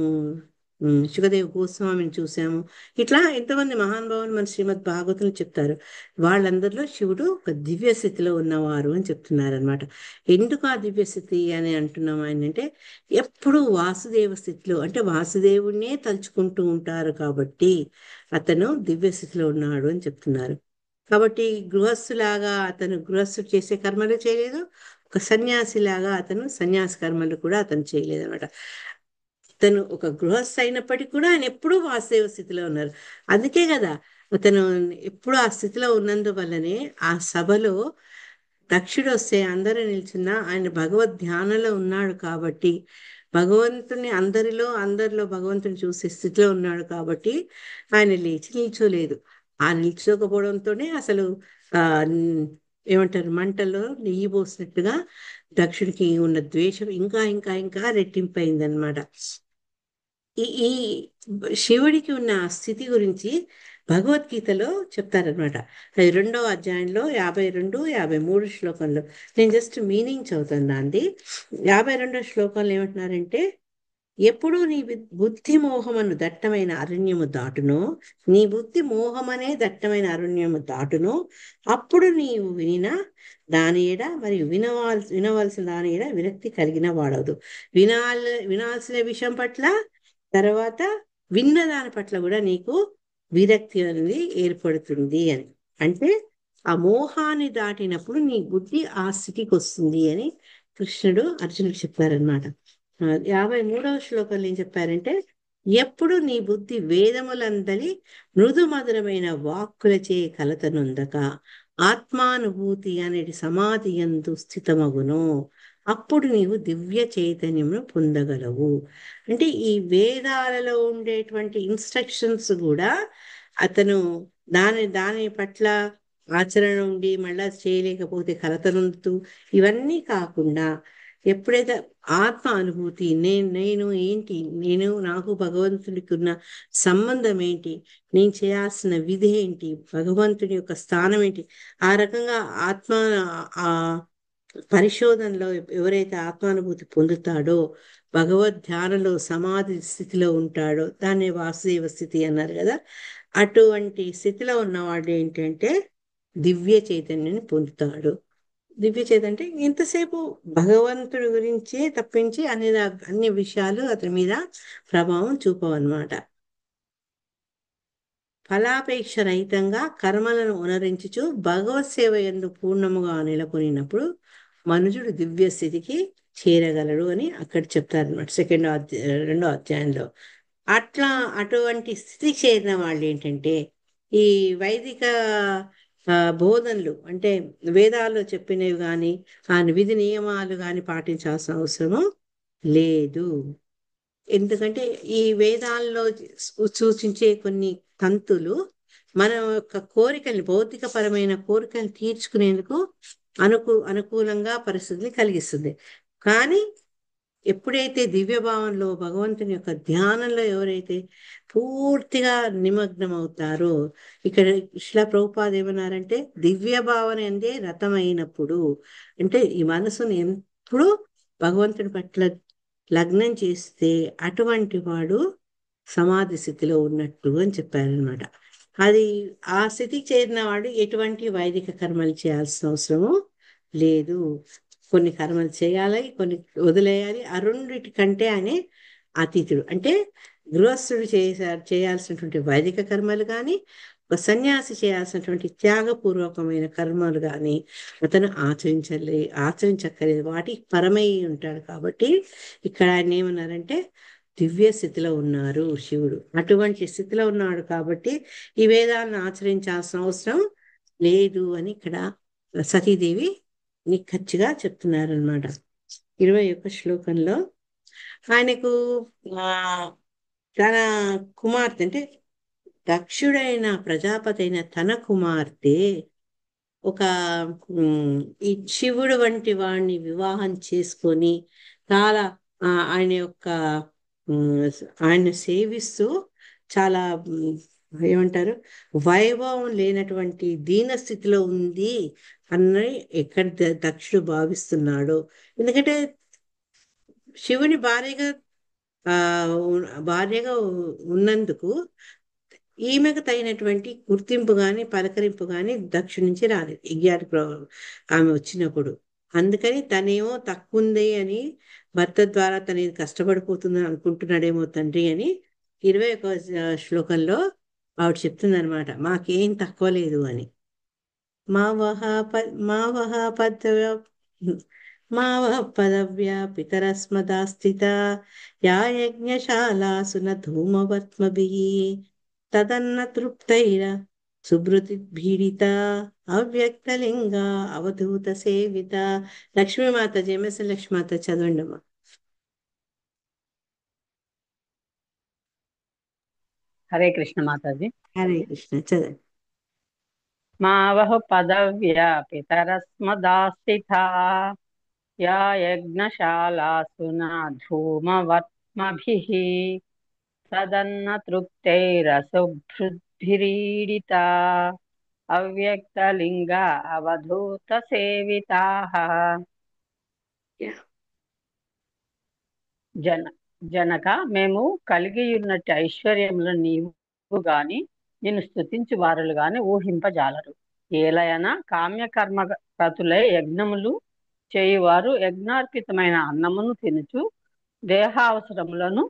శుకదేవ్ గోస్వామిని చూసాము. ఇట్లా ఎంతోమంది మహానుభావులు మన శ్రీమద్ భాగవతంలో చెప్తారు. వాళ్ళందరిలో శివుడు ఒక దివ్య స్థితిలో ఉన్నవారు అని చెప్తున్నారు అనమాట. ఎందుకు ఆ దివ్య స్థితి అని అంటున్నాం ఆయన అంటే, ఎప్పుడు వాసుదేవ స్థితిలో, అంటే వాసుదేవుణ్ణే తలుచుకుంటూ ఉంటారు కాబట్టి అతను దివ్య స్థితిలో ఉన్నాడు అని చెప్తున్నారు. కాబట్టి గృహస్థులాగా అతను గృహస్థుడు చేసే కర్మలు చేయలేదు, ఒక సన్యాసిలాగా అతను సన్యాసి కర్మలు కూడా అతను చేయలేదు అనమాట. అతను ఒక గృహస్థ అయినప్పటికీ కూడా ఆయన ఎప్పుడూ వాసుదేవ స్థితిలో ఉన్నారు. అందుకే కదా అతను ఎప్పుడు ఆ స్థితిలో ఉన్నందువల్లనే ఆ సభలో దక్షుడు వస్తే అందరూ నిల్చున్నా ఆయన భగవద్ ధ్యానంలో ఉన్నాడు కాబట్టి, భగవంతుని అందరిలో భగవంతుని చూసే స్థితిలో ఉన్నాడు కాబట్టి ఆయన లేచి నిల్చోలేదు. ఆ నిల్చోకపోవడంతోనే అసలు ఆ ఏమంటారు, మంటల్లో నెయ్యి పోసినట్టుగా దక్షుడికి ఉన్న ద్వేషం ఇంకా ఇంకా ఇంకా రెట్టింపైంది అనమాట. ఈ శివుడికి ఉన్న ఆ స్థితి గురించి భగవద్గీతలో చెప్తారనమాట. అది 2వ అధ్యాయంలో 52, 53 శ్లోకంలో. నేను జస్ట్ మీనింగ్ చదువుతున్నా అండి. 52వ శ్లోకంలో ఏమంటున్నారంటే, ఎప్పుడు నీ బుద్ధి మోహమను దట్టమైన అరణ్యము దాటునో, నీ బుద్ధి మోహమనే దట్టమైన అరణ్యము దాటునో, అప్పుడు నీవు వినిన దాని ఎడ మరియు వినవలసిన దాని ఎడ విరక్తి కలిగిన వాడవదు. వినాల్సిన విషయం పట్ల, తర్వాత విన్న దాని పట్ల కూడా నీకు విరక్తి అనేది ఏర్పడుతుంది అని. అంటే ఆ మోహాన్ని దాటినప్పుడు నీ బుద్ధి ఆ స్థితికి వస్తుంది అని కృష్ణుడు అర్జునుడికి చెప్పారనమాట. 53వ శ్లోకంలో ఏం చెప్పారంటే, ఎప్పుడు నీ బుద్ధి వేదములందలి మృదు మధురమైన వాక్కులచే కలతనొందక ఆత్మానుభూతి అనేది సమాధి యందు స్థితమగును, అప్పుడు నీవు దివ్య చైతన్యమును పొందగలవు. అంటే ఈ వేదాలలో ఉండేటువంటి ఇన్స్ట్రక్షన్స్ కూడా అతను దాని పట్ల ఆచరణ ఉండి మళ్ళా చేయలేకపోతే కలతనొందుతూ, ఇవన్నీ కాకుండా ఎప్పుడైతే ఆత్మ అనుభూతి, నేను ఏంటి, నాకు భగవంతుడికి ఉన్న సంబంధం ఏంటి, నేను చేయాల్సిన విధి ఏంటి, భగవంతుడి యొక్క స్థానం ఏంటి, ఆ రకంగా ఆత్మ ఆ పరిశోధనలో ఎవరైతే ఆత్మానుభూతి పొందుతాడో, భగవద్ ధ్యానంలో సమాధి స్థితిలో ఉంటాడో, దాన్ని వాసుదేవ స్థితి అన్నారు కదా. అటువంటి స్థితిలో ఉన్నవాడు ఏంటంటే దివ్య చైతన్యాన్ని పొందుతాడు. దివ్య చైతన్యం అంటే ఇంతసేపు భగవంతుడి గురించే తప్పించి అన్ని విషయాలు అతని మీద ప్రభావం చూపవన్నమాట. ఫలాపేక్ష రహితంగా కర్మలను ఉనరించుచు భగవత్ సేవ యందు పూర్ణముగా నెలకొనినప్పుడు మనుషుడు దివ్య స్థితికి చేరగలడు అని అక్కడ చెప్తారనమాట 2వ అధ్యాయంలో. అటువంటి స్థితికి చేరిన వాళ్ళు ఏంటంటే, ఈ వైదిక బోధనలు అంటే వేదాల్లో చెప్పినవి కానీ ఆ విధి నియమాలు కానీ పాటించాల్సిన అవసరము లేదు. ఎందుకంటే ఈ వేదాల్లో సూచించే కొన్ని తంతులు మన యొక్క కోరికల్ని, భౌతికపరమైన కోరికలు తీర్చుకునేందుకు అనుకూలంగా పరిస్థితిని కలిగిస్తుంది. కానీ ఎప్పుడైతే దివ్య భావంలో భగవంతుని యొక్క ధ్యానంలో ఎవరైతే పూర్తిగా నిమగ్నం అవుతారో, ఇక్కడ శ్రీల ప్రభుపాద ఏమన్నారంటే, దివ్య భావన అందే రతమైనప్పుడు, అంటే ఈ మనసుని ఎప్పుడు భగవంతుని పట్ల లగ్నం చేస్తే అటువంటి వాడు సమాధి స్థితిలో ఉన్నట్టు అని చెప్పారనమాట. అది ఆ స్థితికి చేరిన వాడు ఎటువంటి వైదిక కర్మలు చేయాల్సిన అవసరము లేదు. కొన్ని కర్మలు చేయాలి, కొన్ని వదిలేయాలి. ఆ రెండిటి కంటే ఆయనే అతీతుడు. అంటే గృహస్థుడు చేయాల్సినటువంటి వైదిక కర్మలు కానీ, ఒక సన్యాసి చేయాల్సినటువంటి త్యాగపూర్వకమైన కర్మలు కానీ అతను ఆచరించక్కర్లేదు. వాటి పరమై ఉంటాడు. కాబట్టి ఇక్కడ ఆయన ఏమన్నారంటే, దివ్య స్థితిలో ఉన్నారు శివుడు. అటువంటి స్థితిలో ఉన్నాడు కాబట్టి ఈ వేదాలను ఆచరించాల్సిన అవసరం లేదు అని ఇక్కడ సతీదేవి నిక్కచ్చిగా చెప్తున్నారనమాట. 21 శ్లోకంలో ఆయనకు ఆ తన కుమార్తె అంటే దక్షుడైన ప్రజాపతి అయిన తన కుమార్తె ఒక ఈ శివుడు వంటి వాడిని వివాహం చేసుకొని చాలా ఆయన యొక్క ఉమ్, ఆయన సేవిస్తూ చాలా ఏమంటారు వైభవం లేనటువంటి దీన స్థితిలో ఉంది అని ఎక్కడ దక్షుడు భావిస్తున్నాడు. ఎందుకంటే శివుని ఆ భార్యగా ఉన్నందుకు ఈమెకు తగినటువంటి గుర్తింపు గాని పలకరింపు గాని దక్షిణ నుంచి రాలేదు యజ్ఞానికి ఆమె వచ్చినప్పుడు. అందుకని తనేమో తక్కువ ఉంది అని భర్త ద్వారా తను ఇది కష్టపడిపోతుందని అనుకుంటున్నాడేమో తండ్రి అని 21 శ్లోకంలో ఆవిడ చెప్తుందనమాట, మాకేం తక్కువ లేదు అని. మావహ మావహ పదవ్య మావహ పదవ్య పితరస్మదాస్థిత యా యజ్ఞశాలాసు న ధూమవత్మభిః తదన్న తృప్తైర సుభృతిభీడిత అవ్యక్తలింగ అవధూత సేవిత. లక్ష్మీమాత జయమేశ్వర లక్ష్మీమాత చదవండి అమ్మా. హరే కృష్ణ మాతాజీ. హరే కృష్ణ చదవండి. మావహ పదవ్యా పితరస్మదాస్థితా యా యజ్ఞశాలాసు న ధూమవత్మభిః తదన్న తృప్తైరసుభృద్భిరీడితా అవ్యక్తలింగ అవధూత సేవితాః. Yeah. జనక, మేము కలిగి ఉన్నట్టు ఐశ్వర్యములు నీవు గాని నిన్ను స్తుతించు వారులు గాని ఊహింపజాలరు. ఏలయనా కామ్యకర్మ రతులై యజ్ఞములు చేయువారు యజ్ఞార్పితమైన అన్నమును తినుచు దేహావసరములను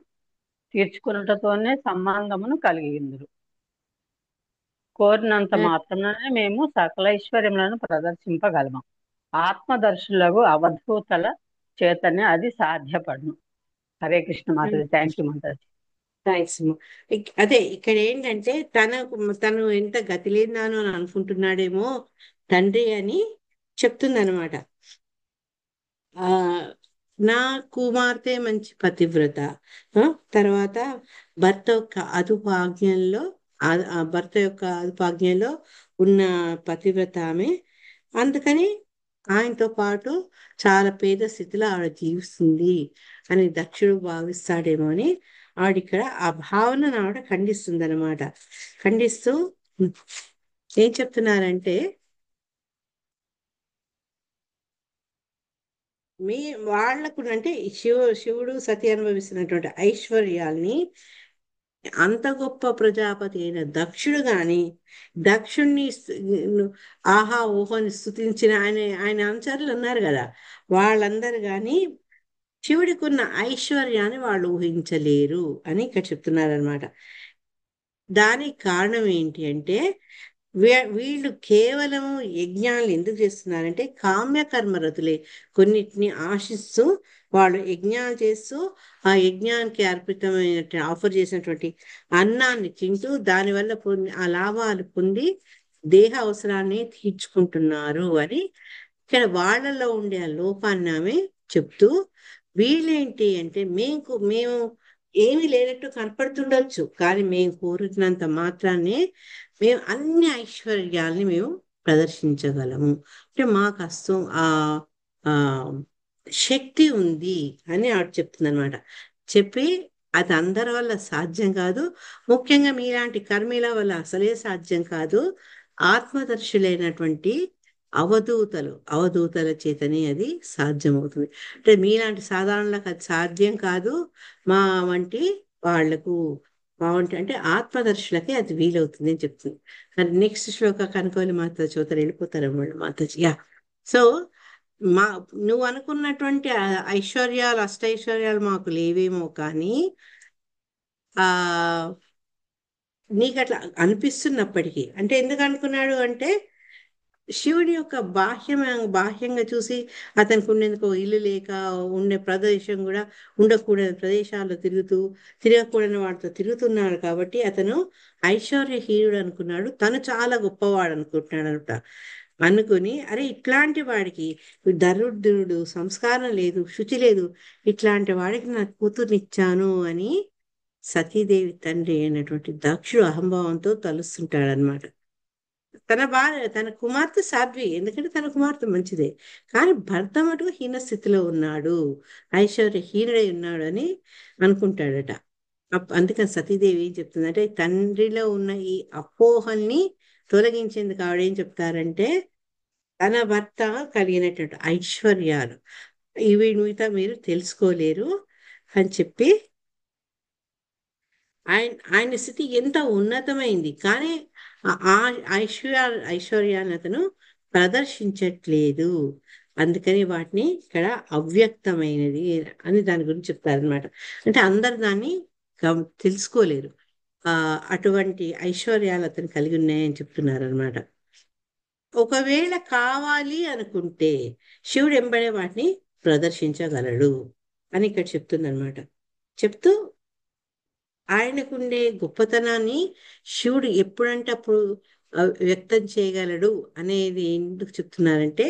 తీర్చుకున్నటతోనే సంబంధమును కలిగి ఉందురు. కోరినంత మాత్రమే మేము సకల ఐశ్వర్యములను ప్రదర్శింపగలము. ఆత్మదర్శులకు అవధూతల చేతనే అది సాధ్యపడును. Hare Krishna Mataji. Thank you Mataji. Thanks. అదే ఇక్కడ ఏంటంటే తను ఎంత గతి లేదాను అని అనుకుంటున్నాడేమో తండ్రి అని చెప్తుందనమాట. ఆ నా కుమార్తె మంచి పతివ్రత, తర్వాత భర్త యొక్క అదుపాజ్ఞల్లో భర్త యొక్క అదుపాజ్ఞలో ఉన్న పతివ్రత ఆమె. అందుకని ఆయనతో పాటు చాలా పేద స్థితిలో ఆవిడ జీవిస్తుంది అని దక్షుడు భావిస్తాడేమో అని ఆవిడ ఆ భావనను ఆవిడ ఖండిస్తుంది అనమాట. ఖండిస్తూ ఏం చెప్తున్నారంటే, వాళ్లకు అంటే శివుడు సతి అనుభవిస్తున్నటువంటి ఐశ్వర్యాల్ని అంత గొప్ప ప్రజాపతి అయిన దక్షుడు గాని దక్షుణ్ణి ఆహా ఊహని స్తుతించిన ఆయన అనుచరులు ఉన్నారు కదా, వాళ్ళందరూ గాని శివుడికి ఉన్న ఐశ్వర్యాన్ని వాళ్ళు ఊహించలేరు అని ఇక్కడ చెప్తున్నారనమాట. దానికి కారణం ఏంటి అంటే వీళ్ళు కేవలం యజ్ఞాలు ఎందుకు చేస్తున్నారంటే కామ్యకర్మరతులే. కొన్నిటిని ఆశిస్తూ వాళ్ళు యజ్ఞాలు చేస్తూ ఆ యజ్ఞానికి అర్పితమైన ఆఫర్ చేసినటువంటి అన్నాన్ని తింటూ దానివల్ల ఆ లాభాలు పొంది దేహ అవసరాన్ని తీర్చుకుంటున్నారు అని ఇక్కడ వాళ్ళలో ఉండే ఆ లోపాన్ని ఆమె చెప్తూ, వీళ్ళేంటి అంటే మేము ఏమీ లేనట్టు కనపడుతుండొచ్చు, కానీ మేము కోరుకున్నంత మాత్రాన్ని మేము అన్ని ఐశ్వర్యాల్ని మేము ప్రదర్శించగలము. అంటే మాకు ఆ శక్తి ఉంది అని ఆవిడ చెప్తుంది అనమాట. చెప్పి అది అందరి వల్ల సాధ్యం కాదు, ముఖ్యంగా మీలాంటి కర్మీల వల్ల అసలే సాధ్యం కాదు, ఆత్మదర్శులైనటువంటి అవధూతల చేతనే అది సాధ్యమవుతుంది. అంటే మీలాంటి సాధారణలకు అది సాధ్యం కాదు, మా వంటి వాళ్లకు అంటే ఆత్మదర్శులకే అది వీలవుతుంది అని చెప్తుంది. నెక్స్ట్ శ్లోక కనుకోవాలి మాత చోతరు వెళ్ళిపోతారు వాళ్ళు మాతాజీ. సో నువ్వు అనుకున్నటువంటి ఐశ్వర్యాలు అష్టైశ్వర్యాలు మాకు లేవేమో, కానీ ఆ నీకు అట్లా అనిపిస్తున్నప్పటికీ, అంటే ఎందుకు అనుకున్నాడు అంటే శివుడి యొక్క బాహ్యంగా చూసి అతనికి ఉండేందుకు ఇల్లు లేక ఉండే ప్రదేశం కూడా ఉండకూడని ప్రదేశాల్లో తిరగకూడని వాటితో తిరుగుతున్నాడు కాబట్టి అతను ఐశ్వర్యహీనుడు అనుకున్నాడు, తను చాలా గొప్పవాడు అనుకుంటున్నాడు అనమాట. అనుకుని అరే ఇట్లాంటి వాడికి దరిద్రుడు, సంస్కారం లేదు, శుచి లేదు, ఇట్లాంటి వాడికి నా కూతుర్నిచ్చాను అని సతీదేవి తండ్రి అయినటువంటి దక్షుడు అహంభావంతో తలుస్తుంటాడనమాట. తన కుమార్తె సాధ్వి, ఎందుకంటే తన కుమార్తె మంచిదే, కానీ భర్త మటుకు హీన స్థితిలో ఉన్నాడు, ఐశ్వర్యహీనుడై ఉన్నాడు అని అనుకుంటాడట. అందుకని సతీదేవి ఏం చెప్తుందంటే తండ్రిలో ఉన్న ఈ అపోహల్ని తొలగించేందుకు ఆవిడ ఏం చెప్తారంటే తన భర్త కలిగినటువంటి ఐశ్వర్యాలు ఇవి మిగతా మీరు తెలుసుకోలేరు అని చెప్పి ఆయన స్థితి ఎంత ఉన్నతమైంది, కానీ ఆ ఐశ్వర్యాన్ని అతను ప్రదర్శించట్లేదు, అందుకని వాటిని ఇక్కడ అవ్యక్తమైనది అని దాని గురించి చెప్తారనమాట. అంటే అందరు దాన్ని తెలుసుకోలేరు, అటువంటి ఐశ్వర్యాలు అతను కలిగి ఉన్నాయని చెప్తున్నారు అనమాట. ఒకవేళ కావాలి అనుకుంటే శివుడు ఎంబడే వాటిని ప్రదర్శించగలడు అని ఇక్కడ చెప్తుందనమాట. చెప్తూ ఆయనకుండే గొప్పతనాన్ని శివుడు ఎప్పుడంటే అప్పుడు వ్యక్తం చేయగలడు అనేది ఎందుకు చెప్తున్నారంటే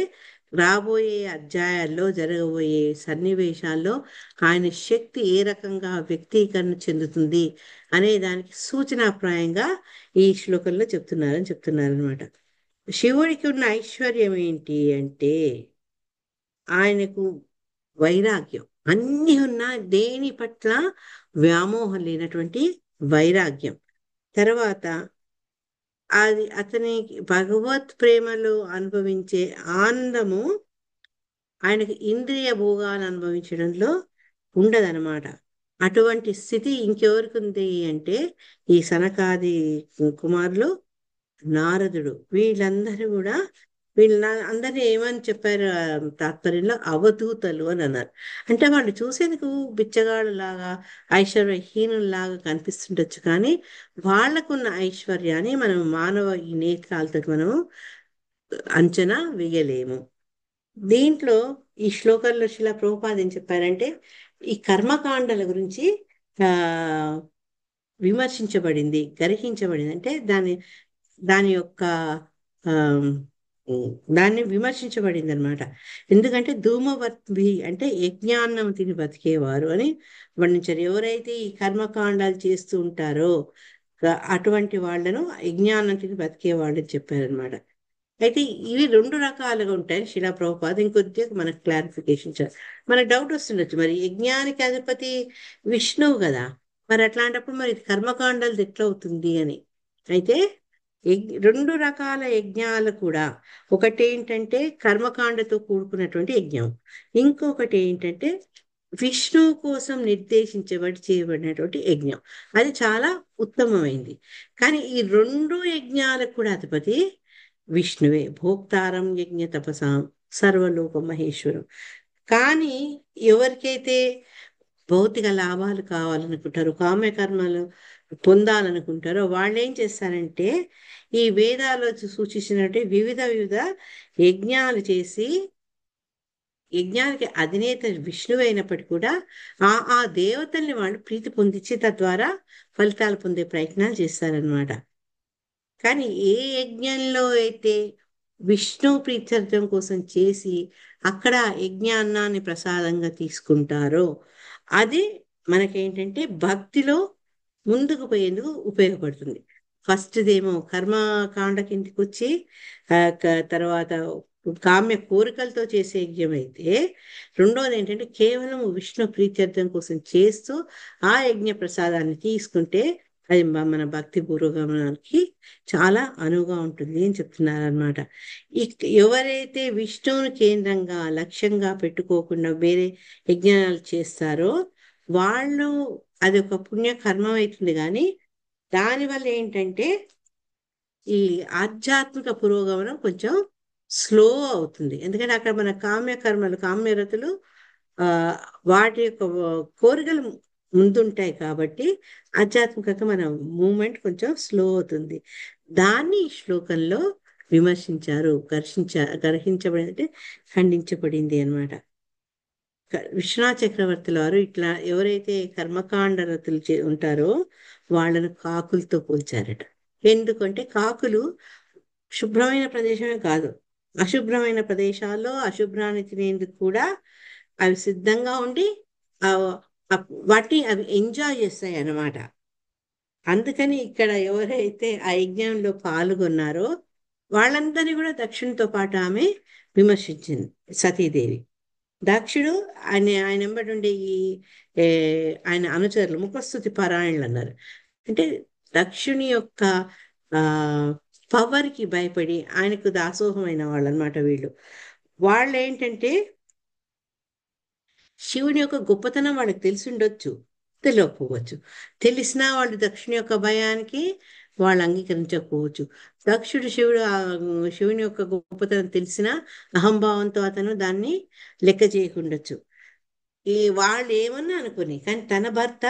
రాబోయే అధ్యాయాల్లో జరగబోయే సన్నివేశాల్లో ఆయన శక్తి ఏ రకంగా వ్యక్తీకరణ చెందుతుంది అనే దానికి సూచనాప్రాయంగా ఈ శ్లోకంలో చెప్తున్నారనమాట. శివుడికి ఉన్న ఐశ్వర్యం ఏంటి అంటే ఆయనకు వైరాగ్యం, అన్ని ఉన్నా దేని పట్ల వ్యామోహం లేనటువంటి వైరాగ్యం. తర్వాత అది అతనికి భగవత్ ప్రేమలో అనుభవించే ఆనందము ఆయనకు ఇంద్రియ భోగాలు అనుభవించడంలో ఉండదన్నమాట. అటువంటి స్థితి ఇంకెవరికి ఉంది అంటే ఈ సనకాది కుమారులు, నారదుడు, వీళ్ళందరూ కూడా అందరినీ ఏమని చెప్పారు తాత్పర్యంలో అవధూతలు అని అన్నారు. అంటే వాళ్ళు చూసేందుకు బిచ్చగాళ్ళలాగా ఐశ్వర్యహీనులాగా కనిపిస్తుండొచ్చు, కానీ వాళ్ళకున్న ఐశ్వర్యాన్ని మనం మానవ ఈ నేత్రాలతో మనం అంచనా వేయలేము. దీంట్లో ఈ శ్లోకంలో శిలా ప్రభుపాద ఏం చెప్పారంటే ఈ కర్మకాండల గురించి ఆ విమర్శించబడింది, గ్రహించబడింది, అంటే దాని యొక్క ఆ దాన్ని విమర్శించబడింది అనమాట. ఎందుకంటే ధూమవత్వి అంటే యజ్ఞాన్నం తిని బతికేవారు అని వర్ణించారు. ఎవరైతే ఈ కర్మకాండాలు చేస్తూ ఉంటారో అటువంటి వాళ్ళను యజ్ఞాన్నం తిని బతికే వాళ్ళని చెప్పారనమాట. అయితే ఇవి రెండు రకాలుగా ఉంటాయి శిలా ప్రభుపాద ఇంకొద్దిగా మనకు క్లారిఫికేషన్ మనకు డౌట్ వస్తుండొచ్చు, మరి యజ్ఞానికి అధిపతి విష్ణువు కదా, మరి అట్లాంటప్పుడు మరి కర్మకాండాలు ఎట్లా అవుతుంది అని. అయితే రెండు రకాల యజ్ఞాలు కూడా, ఒకటి ఏంటంటే కర్మకాండతో కూడుకున్నటువంటి యజ్ఞం, ఇంకొకటి ఏంటంటే విష్ణువు కోసం చేయబడినటువంటి యజ్ఞం, అది చాలా ఉత్తమమైంది. కానీ ఈ రెండు యజ్ఞాలకు కూడా అధిపతి విష్ణువే. భోక్తారం యజ్ఞ తపసాం సర్వలోక మహేశ్వరం. కానీ ఎవరికైతే భౌతిక లాభాలు కావాలనుకుంటారో, కామ్యకర్మలు పొందాలనుకుంటారో వాళ్ళు ఏం చేస్తారంటే ఈ వేదాలు సూచించినట్టు వివిధ యజ్ఞాలు చేసి, యజ్ఞానికి అధినేత విష్ణువు అయినప్పటికీ కూడా ఆ దేవతల్ని వాళ్ళు ప్రీతి పొందించి తద్వారా ఫలితాలు పొందే ప్రయత్నాలు చేస్తారనమాట. కానీ ఏ యజ్ఞంలో అయితే విష్ణు ప్రీత్యర్థం కోసం చేసి అక్కడ యజ్ఞాన్నాన్ని ప్రసాదంగా తీసుకుంటారో అది మనకేంటంటే భక్తిలో ముందుకు పోయేందుకు ఉపయోగపడుతుంది. ఫస్ట్దేమో కర్మకాండ కిందికి వచ్చి తర్వాత కామ్య కోరికలతో చేసే యజ్ఞం అయితే, రెండోది ఏంటంటే కేవలం విష్ణు ప్రీత్యర్థం కోసం చేస్తూ ఆ యజ్ఞ ప్రసాదాన్ని తీసుకుంటే అది మన భక్తి పూర్వగమనానికి చాలా అనువుగా ఉంటుంది అని చెప్తున్నారు అనమాట. ఎవరైతే విష్ణువుని కేంద్రంగా లక్ష్యంగా పెట్టుకోకుండా వేరే యజ్ఞాలు చేస్తారో వాళ్ళు అది ఒక పుణ్యకర్మం అవుతుంది, కానీ దానివల్ల ఏంటంటే ఈ ఆధ్యాత్మిక పురోగమనం కొంచెం స్లో అవుతుంది. ఎందుకంటే అక్కడ మన కామ్యకర్మలు, కామ్యరతులు వాటి యొక్క కోరికలు ముందుంటాయి కాబట్టి ఆధ్యాత్మికంగా మన మూమెంట్ కొంచెం స్లో అవుతుంది. దాన్ని ఈ శ్లోకంలో విమర్శించారు, గ్రహించబడింది అంటే ఖండించబడింది అనమాట. విశ్వనాథ చక్రవర్తుల వారు ఇట్లా ఎవరైతే కర్మకాండ రతులు ఉంటారో వాళ్ళను కాకులతో పోల్చారట. ఎందుకంటే కాకులు శుభ్రమైన ప్రదేశమే కాదు, అశుభ్రమైన ప్రదేశాల్లో అశుభ్రాన్ని తినేందుకు కూడా అవి సిద్ధంగా ఉండి ఆ, వాటిని అవి ఎంజాయ్ చేస్తాయి అన్నమాట. అందుకని ఇక్కడ ఎవరైతే ఆ యజ్ఞంలో పాల్గొన్నారో వాళ్ళందరినీ కూడా దక్షిణతో పాటు ఆమె విమర్శించింది, సతీదేవి. దక్షుడు ఆయన వెంబడి ఉండే ఈ ఏ, ఆయన అనుచరులు ముఖస్తుతి పారాయణులు అన్నారు. అంటే దక్షుని యొక్క ఆ పవర్కి భయపడి ఆయనకు దాసోహమైన వాళ్ళు అనమాట వీళ్ళు. వాళ్ళు ఏంటంటే శివుని యొక్క గొప్పతనం వాళ్ళకి తెలిసి ఉండొచ్చు, తెలియకపోవచ్చు. తెలిసినా వాళ్ళు దక్షుని యొక్క భయానికి వాళ్ళు అంగీకరించకపోవచ్చు. శివుని యొక్క గొప్పతనం తెలిసినా అహంభావంతో అతను దాన్ని లెక్క చేయకుండొచ్చు. వాళ్ళు ఏమన్నా అనుకుని, కానీ తన భర్త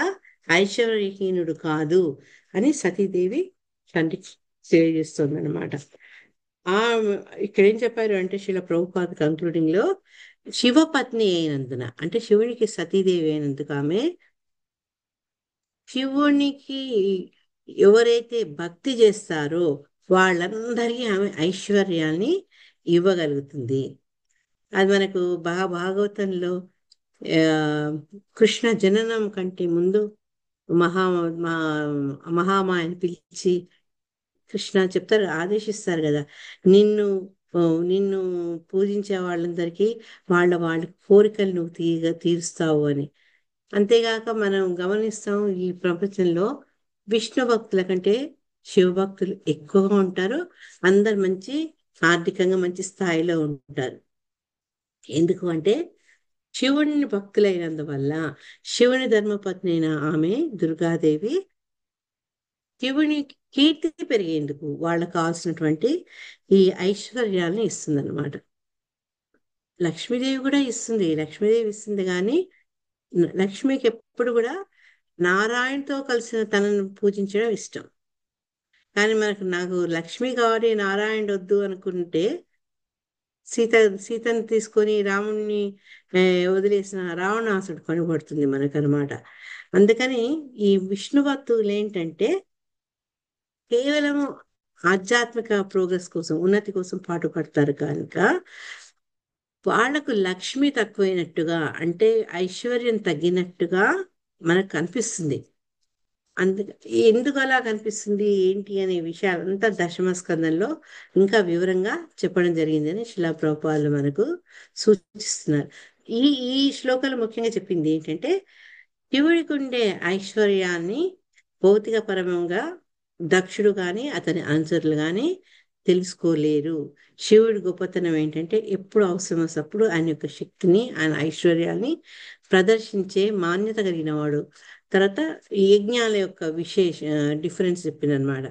ఐశ్వర్యహీనుడు కాదు అని సతీదేవి తండ్రికి తెలియజేస్తుంది అనమాట. ఆ ఇక్కడ ఏం చెప్పారు అంటే శిల ప్రభుపాద కంక్లూడింగ్ లో, శివపత్ని అయినందున అంటే శివునికి సతీదేవి అయినందుకు ఆమె శివునికి ఎవరైతే భక్తి చేస్తారో వాళ్ళందరికీ ఆమె ఐశ్వర్యాన్ని ఇవ్వగలుగుతుంది. అది మనకు భాగవతంలో ఆ, కృష్ణ జననం కంటే ముందు మహా మహామాయని పిలిచి కృష్ణ చెప్తారు, ఆదేశిస్తారు కదా, నిన్ను ఆ, నిన్ను పూజించే వాళ్ళందరికీ వాళ్ళ కోరికలు నువ్వు తీరుస్తావు అని. అంతేగాక మనం గమనిస్తాం ఈ ప్రపంచంలో విష్ణు భక్తుల కంటే శివభక్తులు ఎక్కువగా ఉంటారు. అందరు మంచి ఆర్థికంగా మంచి స్థాయిలో ఉంటారు. ఎందుకు అంటే శివుని భక్తులైనందువల్ల. శివుని ధర్మపత్ని అయిన ఆమె దుర్గాదేవి శివుని కీర్తి పెరిగేందుకు వాళ్ళకు కావాల్సినటువంటి ఈ ఐశ్వర్యాలను ఇస్తుందన్నమాట. లక్ష్మీదేవి కూడా ఇస్తుంది, లక్ష్మీదేవి ఇస్తుంది, కానీ లక్ష్మికి ఎప్పుడు కూడా నారాయణతో కలిసిన తనను పూజించడం ఇష్టం. కానీ నాకు లక్ష్మి కావాలి నారాయణ వద్దు అనుకుంటే సీతను తీసుకొని రాముణ్ణి ఆ, వదిలేసిన రావణాసుడు కనబడుతుంది మనకనమాట. అందుకని ఈ విష్ణు భక్తులు ఏంటంటే కేవలం ఆధ్యాత్మిక ప్రోగ్రెస్ కోసం, ఉన్నతి కోసం పాటుపడతారు కనుక వాళ్లకు లక్ష్మి తక్కువైనట్టుగా, అంటే ఐశ్వర్యం తగ్గినట్టుగా మనకు కనిపిస్తుంది. ఎందుకు అలా కనిపిస్తుంది ఏంటి అనే విషయాలంతా దశమ స్కందంలో ఇంకా వివరంగా చెప్పడం జరిగిందని శిలా ప్రభుపాదులు మనకు సూచిస్తున్నారు. ఈ ఈ శ్లోకాలు ముఖ్యంగా చెప్పింది ఏంటంటే శివుడికి ఉండే ఐశ్వర్యాన్ని భౌతిక పరమంగా దక్షుడు గాని అతని అనుచరులు గాని తెలుసుకోలేరు. శివుడి గొప్పతనం ఏంటంటే ఎప్పుడు అవసరమప్పుడు ఆయన యొక్క శక్తిని, ఆయన ఐశ్వర్యాన్ని ప్రదర్శించే మాన్యత కలిగిన వాడు. తర్వాత ఈ యజ్ఞాల యొక్క డిఫరెన్స్ చెప్పిందనమాట.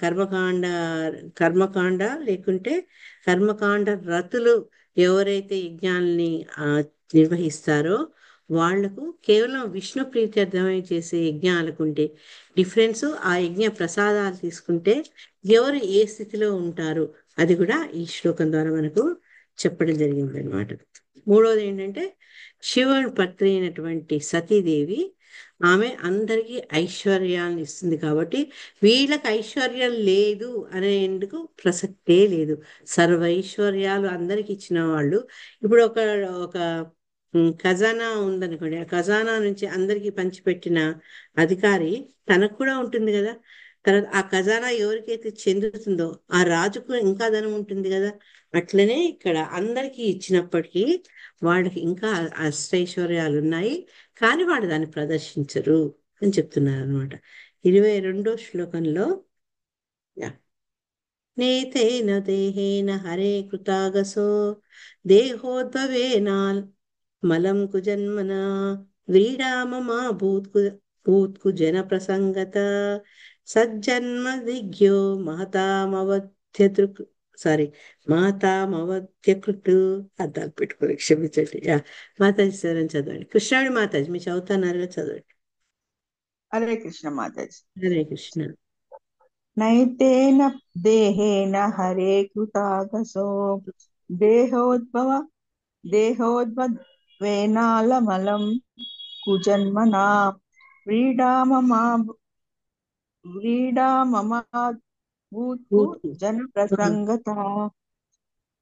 కర్మకాండ కర్మకాండ లేకుంటే కర్మకాండ రతులు ఎవరైతే యజ్ఞాలని నిర్వహిస్తారో వాళ్లకు కేవలం విష్ణు ప్రీత్యర్థమై చేసే యజ్ఞాలకు ఉంటే డిఫరెన్స్, ఆ యజ్ఞ ప్రసాదాలు తీసుకుంటే ఎవరు ఏ స్థితిలో ఉంటారు అది కూడా ఈ శ్లోకం ద్వారా మనకు చెప్పడం జరిగింది అనమాట. మూడవది ఏంటంటే శివుని పత్ని అయినటువంటి సతీదేవి ఆమె అందరికీ ఐశ్వర్యాన్ని ఇస్తుంది కాబట్టి వీళ్ళకి ఐశ్వర్యం లేదు అనేందుకు ప్రసక్తే లేదు. సర్వైశ్వర్యాలు అందరికి ఇచ్చిన వాళ్ళు. ఇప్పుడు ఒక ఒక ఖజానా ఉందనుకోండి, ఆ ఖజానా నుంచి అందరికీ పంచిపెట్టిన అధికారి తనకు కూడా ఉంటుంది కదా. తర్వాత ఆ ఖజానా ఎవరికైతే చెందుతుందో ఆ రాజుకు ఇంకా ధనం ఉంటుంది కదా. అట్లనే ఇక్కడ అందరికీ ఇచ్చినప్పటికీ వాళ్ళకి ఇంకా అష్టైశ్వర్యాలు ఉన్నాయి, కానీ వాళ్ళు దాన్ని ప్రదర్శించరు అని చెప్తున్నారు అనమాట. 22వ శ్లోకంలో నేతేన దేహేన హరే కృతాగసో దేహోద్భవేనాల్ మలం కుజన్మన వ్రీడామమా భూత్కు జన ప్రసంగత సజ్జన్మ దిగ్యో మహతామవధ్యతృక్ మహతామవధ్యకృత్. అర్థాలు పెట్టుకోవాలి, క్షమించండి. మాతాజీ సార్ అని చదవండి. కృష్ణుడి మాతాజీ మీరు చదువుతున్నారు, చదవండి. హరే కృష్ణ మాతాజీ. హరే కృష్ణ. నైతేన దేహేన హరే కృతాగసో దేహోద్భవేనాలమలం కుజన్మనా వ్రీడామమా భూత్కు జన ప్రసంగత.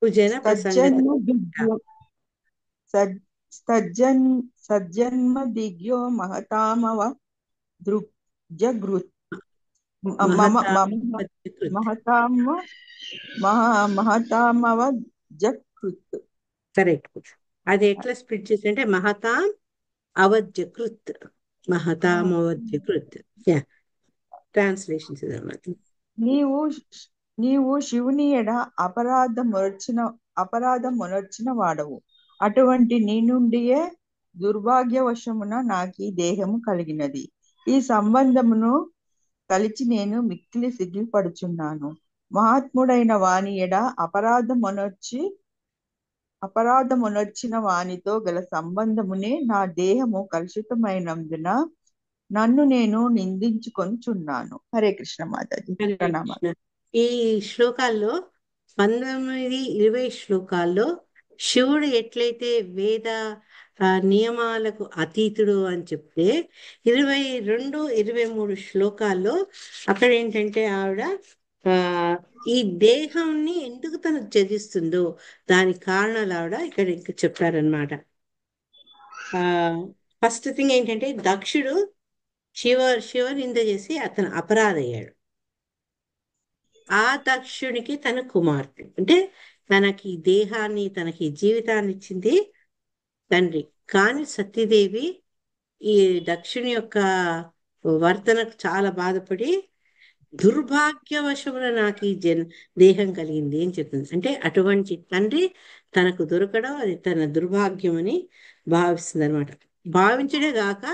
కుజన ప్రసంగత సజ్జన్మ దిగ్యో సజ్ సజ్జన్ సజ్జన్మ దిగ్యో మహతామవ దృగ్జగృత్ మమ మహతా మమ కృత్. మహతామ మహతామవ జకృత్. కరెక్ట్. అది ఎట్లా స్ప్లిట్ చేసి అంటే మహతాం అవధ్యకృత్, మహతాం అవధ్యకృత్. యా, ట్రాన్స్లేషన్స్ ఇదన్నమాట. నీవు నీవు శివుని ఎడ అపరాధమునర్చిన వాడవు. అటువంటి నీ నుండియే దుర్భాగ్యవశమున నాకీ దేహము కలిగినది. ఈ సంబంధమును కలిచి నేను మిక్కిలి సిగ్గుపడుచున్నాను. మహాత్ముడైన వాని ఎడ అపరాధమునర్చిన వానితో గల సంబంధమునే నా దేహము కలుషితమైనందున నన్ను నేను నిందించుకొనుచున్నాను. హరే కృష్ణ మాతాజీ. హరే ప్రణామాలు. కృష్ణ. ఈ శ్లోకాల్లో 19-20 శ్లోకాల్లో శివుడు ఎట్లయితే వేద నియమాలకు అతీతుడు అని చెప్తే 22-23 శ్లోకాల్లో అక్కడ ఏంటంటే ఆవిడ ఆ ఈ దేహాన్ని ఎందుకు తను త్యజిస్తుందో దానికి కారణాలు ఆవిడ ఇక్కడ ఇంకా చెప్పారనమాట. ఫస్ట్ థింగ్ ఏంటంటే దక్షుడు శివ నింద చేసి అతను అపరాధయ్యాడు. ఆ దక్షునికి తన కుమార్తె అంటే తనకి దేహాన్ని తనకి జీవితాన్ని ఇచ్చింది తండ్రి. కానీ సతీదేవి ఈ దక్షుని యొక్క వర్తనకు చాలా బాధపడి దుర్భాగ్యవశమున నాకు ఈ దేహం కలిగింది అని చెప్తుంది. అంటే అటువంటి తండ్రి తనకు దొరకడం అది తన దుర్భాగ్యం అని భావిస్తుంది అనమాట. భావించడే గాక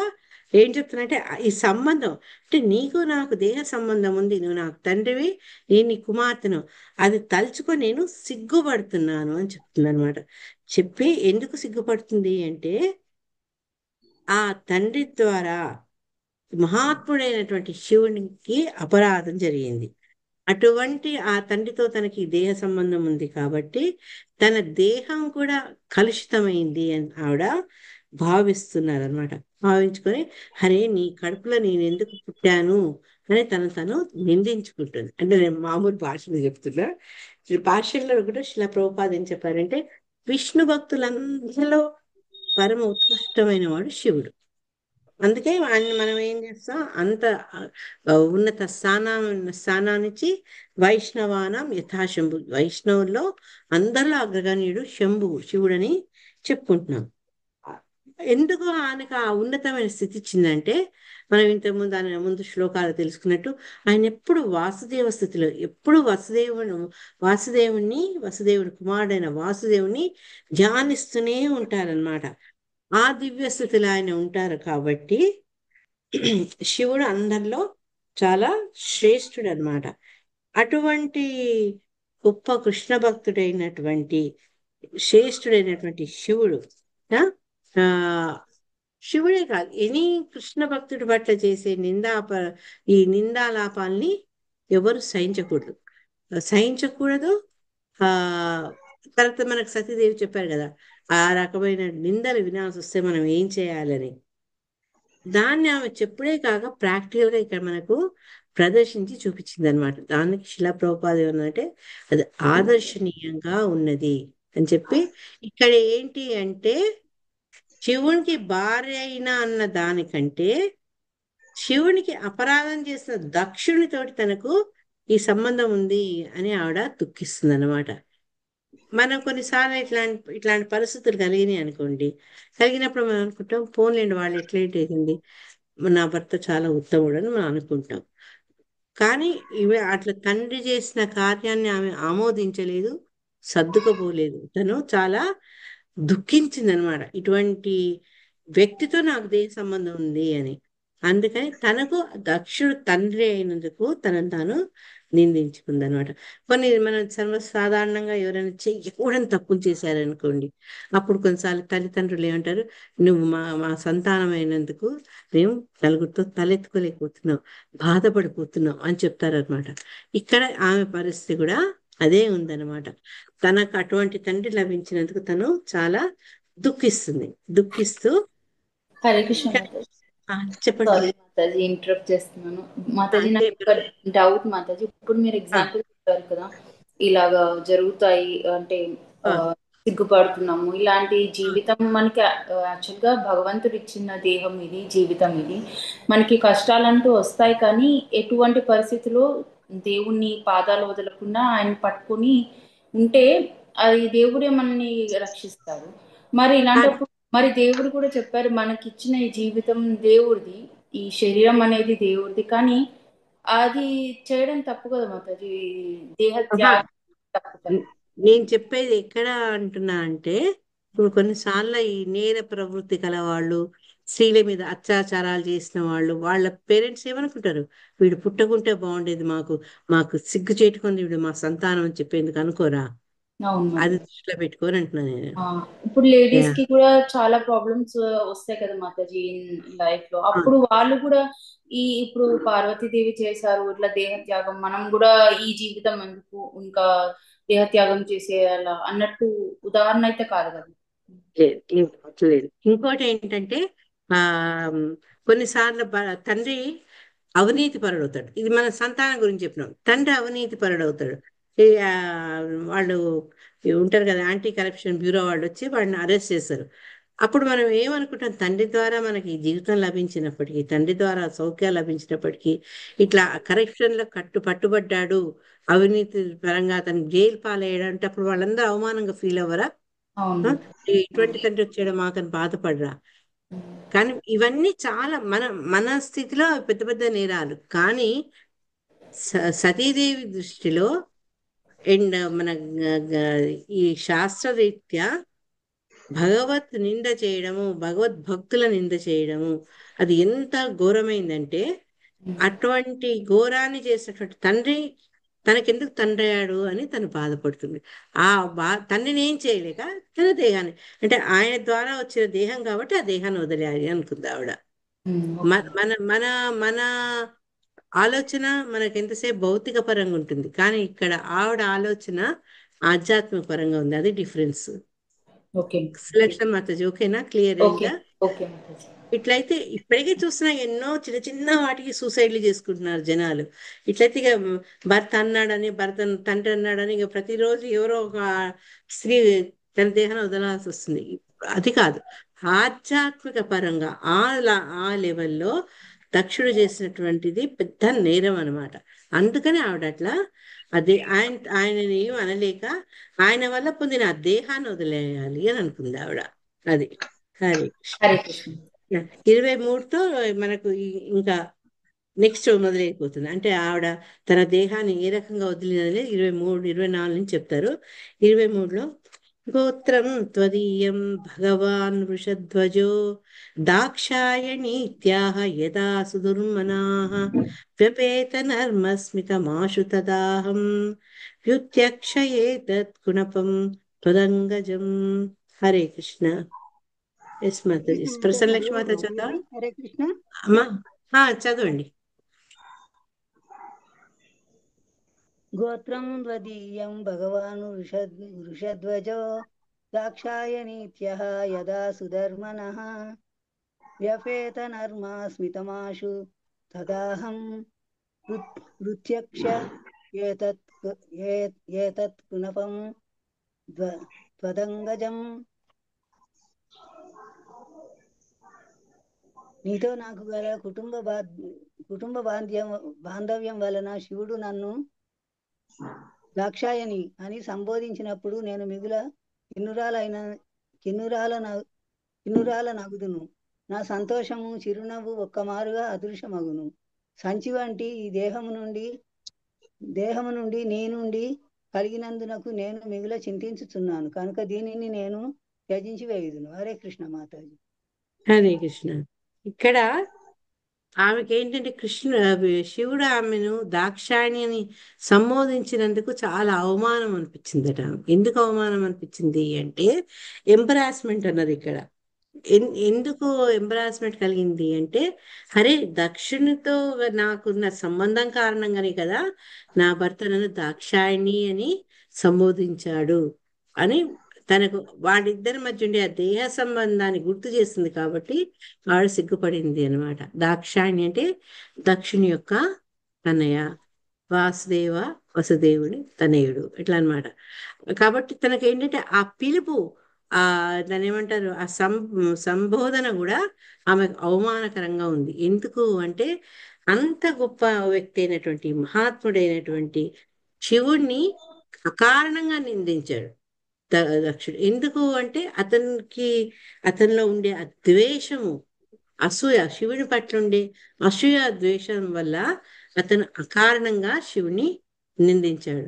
ఏం చెప్తున్నంటే ఈ సంబంధం అంటే నీకు నాకు దేహ సంబంధం ఉంది, నువ్వు నాకు తండ్రివి, నేను నీ కుమార్తెను, అది తలుచుకొని నేను సిగ్గుపడుతున్నాను అని చెప్తుంది అనమాట. చెప్పి ఎందుకు సిగ్గుపడుతుంది అంటే ఆ తండ్రి ద్వారా మహాత్ముడైనటువంటి శివునికి అపరాధం జరిగింది. అటువంటి ఆ తండ్రితో తనకి దేహ సంబంధం ఉంది కాబట్టి తన దేహం కూడా కలుషితమైంది అని ఆవిడ భావిస్తున్నారనమాట. భావించుకొని హరే నీ కడుపులో నేను ఎందుకు పుట్టాను అని తను నిందించుకుంటుంది. అంటే నేను మామూలు భాషలో చెప్తున్నా. ఈ భాషల్లో కూడా శిలా ప్రభుపాద ఏం చెప్పారంటే విష్ణు భక్తులందరిలో పరమ ఉత్కృష్టమైన వాడు శివుడు. అందుకే మనం ఏం చేస్తాం అంత ఉన్నత స్థానాన్నిచ్చి వైష్ణవానం యథాశంభు, వైష్ణవుల్లో అందరిలో అగ్రగణ్యుడు శివుడని చెప్పుకుంటున్నాం. ఎందుకు ఆయనకు ఆ ఉన్నతమైన స్థితి ఇచ్చిందంటే మనం ఇంతకుముందు ఆయన ముందు శ్లోకాలు తెలుసుకున్నట్టు ఆయన ఎప్పుడు వాసుదేవ స్థితిలో, ఎప్పుడు వసుదేవుడి కుమారుడైన వాసుదేవుని ధ్యానిస్తూనే ఉంటారనమాట. ఆ దివ్య స్థితిలో ఆయన ఉంటారు కాబట్టి శివుడు అందరిలో చాలా శ్రేష్ఠుడు అనమాట. అటువంటి గొప్ప కృష్ణ భక్తుడైనటువంటి శ్రేష్ఠుడైనటువంటి శివుడు ఆ శివుడే కాదు ఎనీ కృష్ణ భక్తుడి పట్ల చేసే ఈ నిందాలాపాల్ని ఎవరు సహించకూడదు. ఆ తర్వాత మనకు సతీదేవి చెప్పారు కదా ఆ రకమైన నిందలు వినాల్సి వస్తే మనం ఏం చేయాలని. దాన్ని ఆమె చెప్పుడే కాక ప్రాక్టికల్ గా ఇక్కడ మనకు ప్రదర్శించి చూపించింది అనమాట. దానికి శిలా ప్రభుపాద ఏమన్నంటే అది ఆదర్శనీయంగా ఉన్నది అని చెప్పి ఇక్కడ ఏంటి అంటే శివునికి భార్య అయినా అన్న దానికంటే శివునికి అపరాధం చేసిన దక్షునితోటి తనకు ఈ సంబంధం ఉంది అని ఆవిడ దుఃఖిస్తుంది అనమాట. మనం కొన్నిసార్లు ఇట్లాంటి పరిస్థితులు కలిగినాయి అనుకోండి, కలిగినప్పుడు మనం అనుకుంటాం పోన్లేండి వాళ్ళు ఎట్లయితుంది నా భర్త చాలా ఉత్తముడు అని మనం అనుకుంటాం. కానీ ఇవి అట్లా తండ్రి చేసిన కార్యాన్ని ఆమె ఆమోదించలేదు, సర్దుకోపోలేదు. తను చాలా దుఃఖించింది అనమాట. ఇటువంటి వ్యక్తితో నాకు దేహ సంబంధం ఉంది అని. అందుకని తనకు దక్షుడు తండ్రి అయినందుకు తనను తాను నిందించుకుంది అనమాట. కొన్ని మనం సర్వసాధారణంగా ఎవరైనా చెయ్యకూడని తప్పులు చేశారనుకోండి, అప్పుడు కొన్నిసార్లు తల్లిదండ్రులు ఏమంటారు, నువ్వు మా సంతానం అయినందుకు మేము నలుగురితో తలెత్తుకోలేకపోతున్నాం, బాధపడిపోతున్నాం అని చెప్తారనమాట. ఇక్కడ ఆమె పరిస్థితి కూడా అదే ఉందన్నమాట. తనకు అటువంటి తండ్రి లభించినందుకు తను చాలా దుఃఖిస్తూ హరే కృష్ణ మాతాజీ. చెప్పండి. సారీ మాతాజీ, ఇంటరప్ట్ చేస్తున్నాను. మాతాజీ నాకు ఒక డౌట్ మాతాజీ. ఇప్పుడు మీరు ఎగ్జాంపుల్ చెప్పారు కదా, ఇలాగా జరుగుతాయి అంటే ఆ, సిగ్గుపడుతున్నాము. ఇలాంటి జీవితం మనకి యాక్చువల్గా భగవంతుడు ఇచ్చిన దేహం ఇది, జీవితం ఇది. మనకి కష్టాలంటూ వస్తాయి, కానీ ఎటువంటి పరిస్థితిలో దేవుణ్ణి పాదాలు వదలకుండా ఆయన పట్టుకుని ఉంటే అది దేవుడే మనల్ని రక్షిస్తాడు. మరి అది ఇలాంటప్పుడు మరి దేవుడు కూడా చెప్పారు, మనకి ఇచ్చిన ఈ జీవితం దేవుడిది, ఈ శరీరం అనేది దేవుడిది, కానీ అది చేయడం తప్పు కదా మాతాజీ. దేహ ఆహా, త్యాగం తప్పు కదా. నేను చెప్పేది ఎక్కడ అంటున్నా అంటే, ఇప్పుడు కొన్నిసార్లు ఈ నేర ప్రవృత్తి కల వాళ్ళు, స్త్రీల మీద అత్యాచారాలు చేసిన వాళ్ళు, వాళ్ళ పేరెంట్స్ ఏమనుకుంటారు, వీడు పుట్టకుంటే బాగుండేది, మాకు మాకు సిగ్గు చేటుకుంది వీడు మా సంతానం అని చెప్పేందుకు అనుకోరా? అవును అది మాతాజీ. దృష్టిలో పెట్టుకొని అంటున్నా నేను. ఆ, ఇప్పుడు లేడీస్ యా. కి కూడా చాలా ప్రాబ్లమ్స్ వస్తాయి కదా మాతాజీ లైఫ్ లో. ఆ, అప్పుడు వాళ్ళు కూడా ఇప్పుడు పార్వతీదేవి చేశారు ఇట్లా దేహత్యాగం, మనం కూడా ఈ జీవితం ఎందుకు ఇంకా దేహత్యాగం చేసేయాలా అన్నట్టు ఉదాహరణ అయితే కాదు కదా. లేదు, లేదు. ఇంకోటి ఏంటంటే, ఆ కొన్నిసార్లు తండ్రి అవినీతి పరుడవుతాడు. ఇది మన సంతానం గురించి చెప్పినాం. తండ్రి అవినీతి పరుడవుతాడు. ఈ, వాళ్ళు ఉంటారు కదా, యాంటీ కరప్షన్ బ్యూరో వాళ్ళు వచ్చి వాడిని అరెస్ట్ చేస్తారు. అప్పుడు మనం ఏమనుకుంటాం, తండ్రి ద్వారా మనకి జీవితం లభించినప్పటికీ, తండ్రి ద్వారా సౌఖ్యాలు లభించినప్పటికీ, ఇట్లా కరప్షన్ లో పట్టుబడ్డాడు, అవినీతి పరంగా అతను జైలు పాలయ్యాడు అంటే అప్పుడు వాళ్ళందరూ అవమానంగా ఫీల్ అవ్వరా? ఆ? అవును. ఇటువంటి తండ్రి వచ్చాడు మాకని బాధపడరా? కానీ ఇవన్నీ చాలా మన మన స్థితిలో పెద్ద పెద్ద నేరాలు. కానీ సతీదేవి దృష్టిలో అండ్ మన ఈ శాస్త్రరీత్యా భగవత్ నింద చేయడము, భగవద్భక్తుల నింద చేయడము, అది ఎంత ఘోరమైందంటే, అటువంటి ఘోరాన్ని చేసినటువంటి తండ్రి తనకెందుకు తండ్రి అయ్యాడు అని తను బాధపడుతుంది. ఆ తండ్రిని ఏం చేయలేక తన దేహాన్ని, అంటే ఆయన ద్వారా వచ్చిన దేహం కాబట్టి ఆ దేహాన్ని వదిలేయాలి అనుకుంది ఆవిడ. ఓకే. మన మన మన మన ఆలోచన మనకి ఎంతసేపు భౌతిక పరంగా ఉంటుంది, కానీ ఇక్కడ ఆవిడ ఆలోచన ఆధ్యాత్మిక పరంగా ఉంది. అది డిఫరెన్స్. ఓకే. సులక్షణ మాతాజీ, ఓకేనా? Clear okay. అయిందా? ఓకే మాతాజీ. ఇట్లయితే ఇప్పటికే చూస్తున్నా, ఎన్నో చిన్న చిన్న వాటికి సూసైడ్లు చేసుకుంటున్నారు జనాలు. ఇట్లయితే ఇక భర్త అన్నాడని, తండ్రి అన్నాడని ఇక ప్రతిరోజు ఎవరో ఒక స్త్రీ తన దేహాన్ని వదలాల్సి వస్తుంది. అది కాదు, ఆధ్యాత్మిక పరంగా ఆ లెవెల్లో దక్షుడు చేసినటువంటిది పెద్ద నేరం అన్నమాట. అందుకని ఆవిడ అట్లా అదే ఆయనని ఏం అనలేక ఆయన వల్ల పొందిన ఆ దేహాన్ని వదిలేయాలి అని అనుకుంది ఆవిడ. అది. హరే కృష్ణ. హరే కృష్ణ. 23తో మనకు ఇంకా నెక్స్ట్ మొదలైపోతుంది. అంటే ఆవిడ తన దేహాన్ని ఏ రకంగా వదిలినది 23, 24 నుంచి చెప్తారు. 23లో గోత్రం త్వదీయం భగవాన్ వృషధ్వజో దాక్షాయణీత్యాహ యదా సుదుర్మనాః వ్యపేత నర్మస్మితమాశు తదాహం వ్యుత్యక్షయే తత్ కుణపం త్వదంగజం. హరే కృష్ణ. ఎస్ మాతాజీ. కృష్ణ ప్రసన్న మాతాజీ లక్ష్మి మాత చదువుతా ఓకేనా? హరే కృష్ణ. అమ్మా. చదవండి. గోత్రం త్వదీయం భగవాన్ వృషధ్వజో దాక్షాయణీత్యః యదా సుధర్మనః వ్యపేత నర్మా స్మితమాశు తదాహం వృత్యక్ష ఏతత్ పునపం త్వదంగజం. నీతో నాకు గల కుటుంబ బాంధవ్యం వలన శివుడు నన్ను దాక్షాయణి అని సంబోధించినప్పుడు నేను మిగుల కిన్నురాల నగుదును. నా సంతోషము చిరునవ్వు ఒక్కమారుగా అదృశ్యమగును. సంచి వంటి ఈ దేహము నుండి నీ నుండి కలిగినందునకు నేను మిగుల చింతించుచున్నాను కనుక దీనిని నేను త్యజించి వేయుదును. హరే కృష్ణ మాతాజీ. హరే కృష్ణ. ఇక్కడ ఆమెకి ఏంటంటే శివుడు ఆమెను దాక్షాయణి అని సంబోధించినందుకు చాలా అవమానం అనిపించిందట. ఎందుకు అవమానం అనిపించింది అంటే, ఎంబరాస్మెంట్ అన్నది ఇక్కడ. ఎందుకు ఎంబరాస్మెంట్ కలిగింది అంటే, అరే దక్షునితో నాకున్న సంబంధం కారణంగానే కదా నా భర్త నన్ను దాక్షాయణి అని సంబోధించాడు అని తనకు వాళ్ళిద్దరి మధ్య ఉండే ఆ దేహ సంబంధాన్ని గుర్తు చేస్తుంది కాబట్టి ఆవిడ సిగ్గుపడింది అనమాట. దాక్షాయణి అంటే దక్షుని యొక్క అన్నయ్య, వాసుదేవ వసుదేవుని తనయుడు ఇట్లా అన్నమాట. కాబట్టి తనకి ఏంటంటే ఆ పిలుపు, ఆ దాన్ని ఏమంటారు, ఆ సంబోధన కూడా ఆమెకు అవమానకరంగా ఉంది. ఎందుకు అంటే అంత గొప్ప వ్యక్తి అయినటువంటి మహాత్ముడైనటువంటి శివుణ్ణి అకారణంగా నిందించాడు దక్షుడు. ఎందుకు అంటే అతనిలో ఉండే ఆ ద్వేషము, అసూయ, శివుని పట్ల ఉండే అసూయ ద్వేషం వల్ల అతను అకారణంగా శివుని నిందించాడు.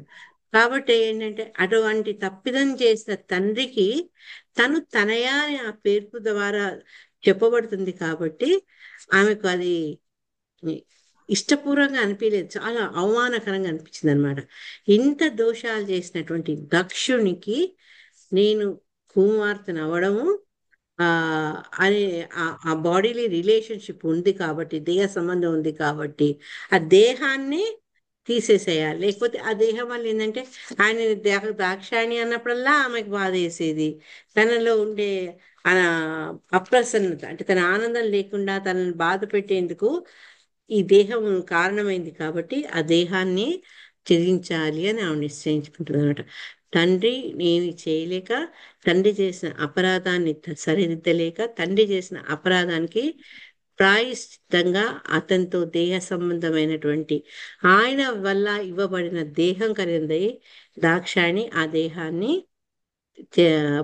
కాబట్టి ఏంటంటే అటువంటి తప్పిదం చేసిన తండ్రికి తను తనయ అని ఆ పేరు ద్వారా చెప్పబడుతుంది కాబట్టి ఆమెకు అది ఇష్టపూర్వకంగా అనిపించలేదు, చాలా అవమానకరంగా అనిపించింది అనమాట. ఇంత దోషాలు చేసినటువంటి దక్షునికి నేను కుమార్తెను అవడము, ఆ అనే ఆ బాడీలీ రిలేషన్షిప్ ఉంది కాబట్టి, దేహ సంబంధం ఉంది కాబట్టి ఆ దేహాన్ని తీసేసేయాలి. లేకపోతే ఆ దేహం వల్ల ఏంటంటే ఆయన దాక్షాయణి అన్నప్పుడల్లా ఆమెకు బాధ వేసేది. తనలో ఉండే ఆ అప్రసన్నత, అంటే తన ఆనందం లేకుండా తనని బాధ పెట్టేందుకు ఈ దేహం కారణమైంది కాబట్టి ఆ దేహాన్ని త్యజించాలి అని ఆమె నిశ్చయించుకుంటుంది అనమాట. తండ్రి ఏమి చేయలేక, తండ్రి చేసిన అపరాధాన్ని సరిదిద్దలేక, తండ్రి చేసిన అపరాధానికి ప్రాయశ్చిత్తంగా అతనితో దేహ సంబంధమైనటువంటి ఆయన వల్ల ఇవ్వబడిన దేహం ఖరీదై దాక్షాయణి ఆ దేహాన్ని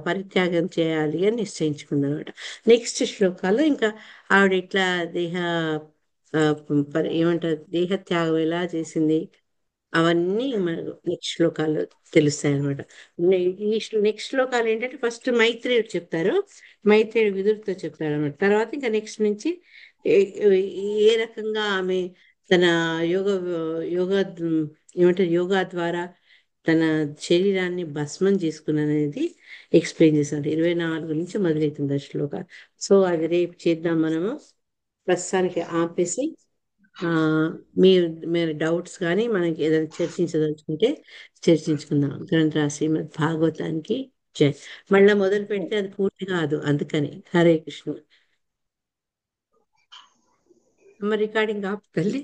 పరిత్యాగం చేయాలి అని నిశ్చయించుకుందనమాట. నెక్స్ట్ శ్లోకాలు ఇంకా ఆవిడ ఇట్లా ఆ, ఏమంటారు, దేహత్యాగం ఎలా చేసింది అవన్నీ మనకు నెక్స్ట్ శ్లోకాల్లో తెలుస్తాయి అనమాట. ఈ నెక్స్ట్ శ్లోకాలు ఏంటంటే ఫస్ట్ మైత్రేయుడు చెప్తారు, మైత్రేయుడు విదురుతో చెప్తారు అనమాట. తర్వాత ఇంకా నెక్స్ట్ నుంచి ఏ ఏ రకంగా ఆమె తన యోగ యోగా ఏమంటారు యోగా ద్వారా తన శరీరాన్ని భస్మం చేసుకున్నది ఎక్స్ప్లెయిన్ చేశారు. 24 నుంచి మొదలవుతుంది ఆ శ్లోక. సో అది రేపు చేద్దాం మనము. ప్రస్తుతానికి ఆపేసి ఆ మీరు మీరు డౌట్స్ కానీ మనకి ఏదైనా చర్చించదలుచుకుంటే చర్చించుకుందాం. గ్రంథ శ్రీమద్ భాగవతానికి జై. మళ్ళా మొదలు పెడితే అది పూర్తి కాదు, అందుకని హరే కృష్ణ. అమ్మ రికార్డింగ్ ఆపు తల్లి.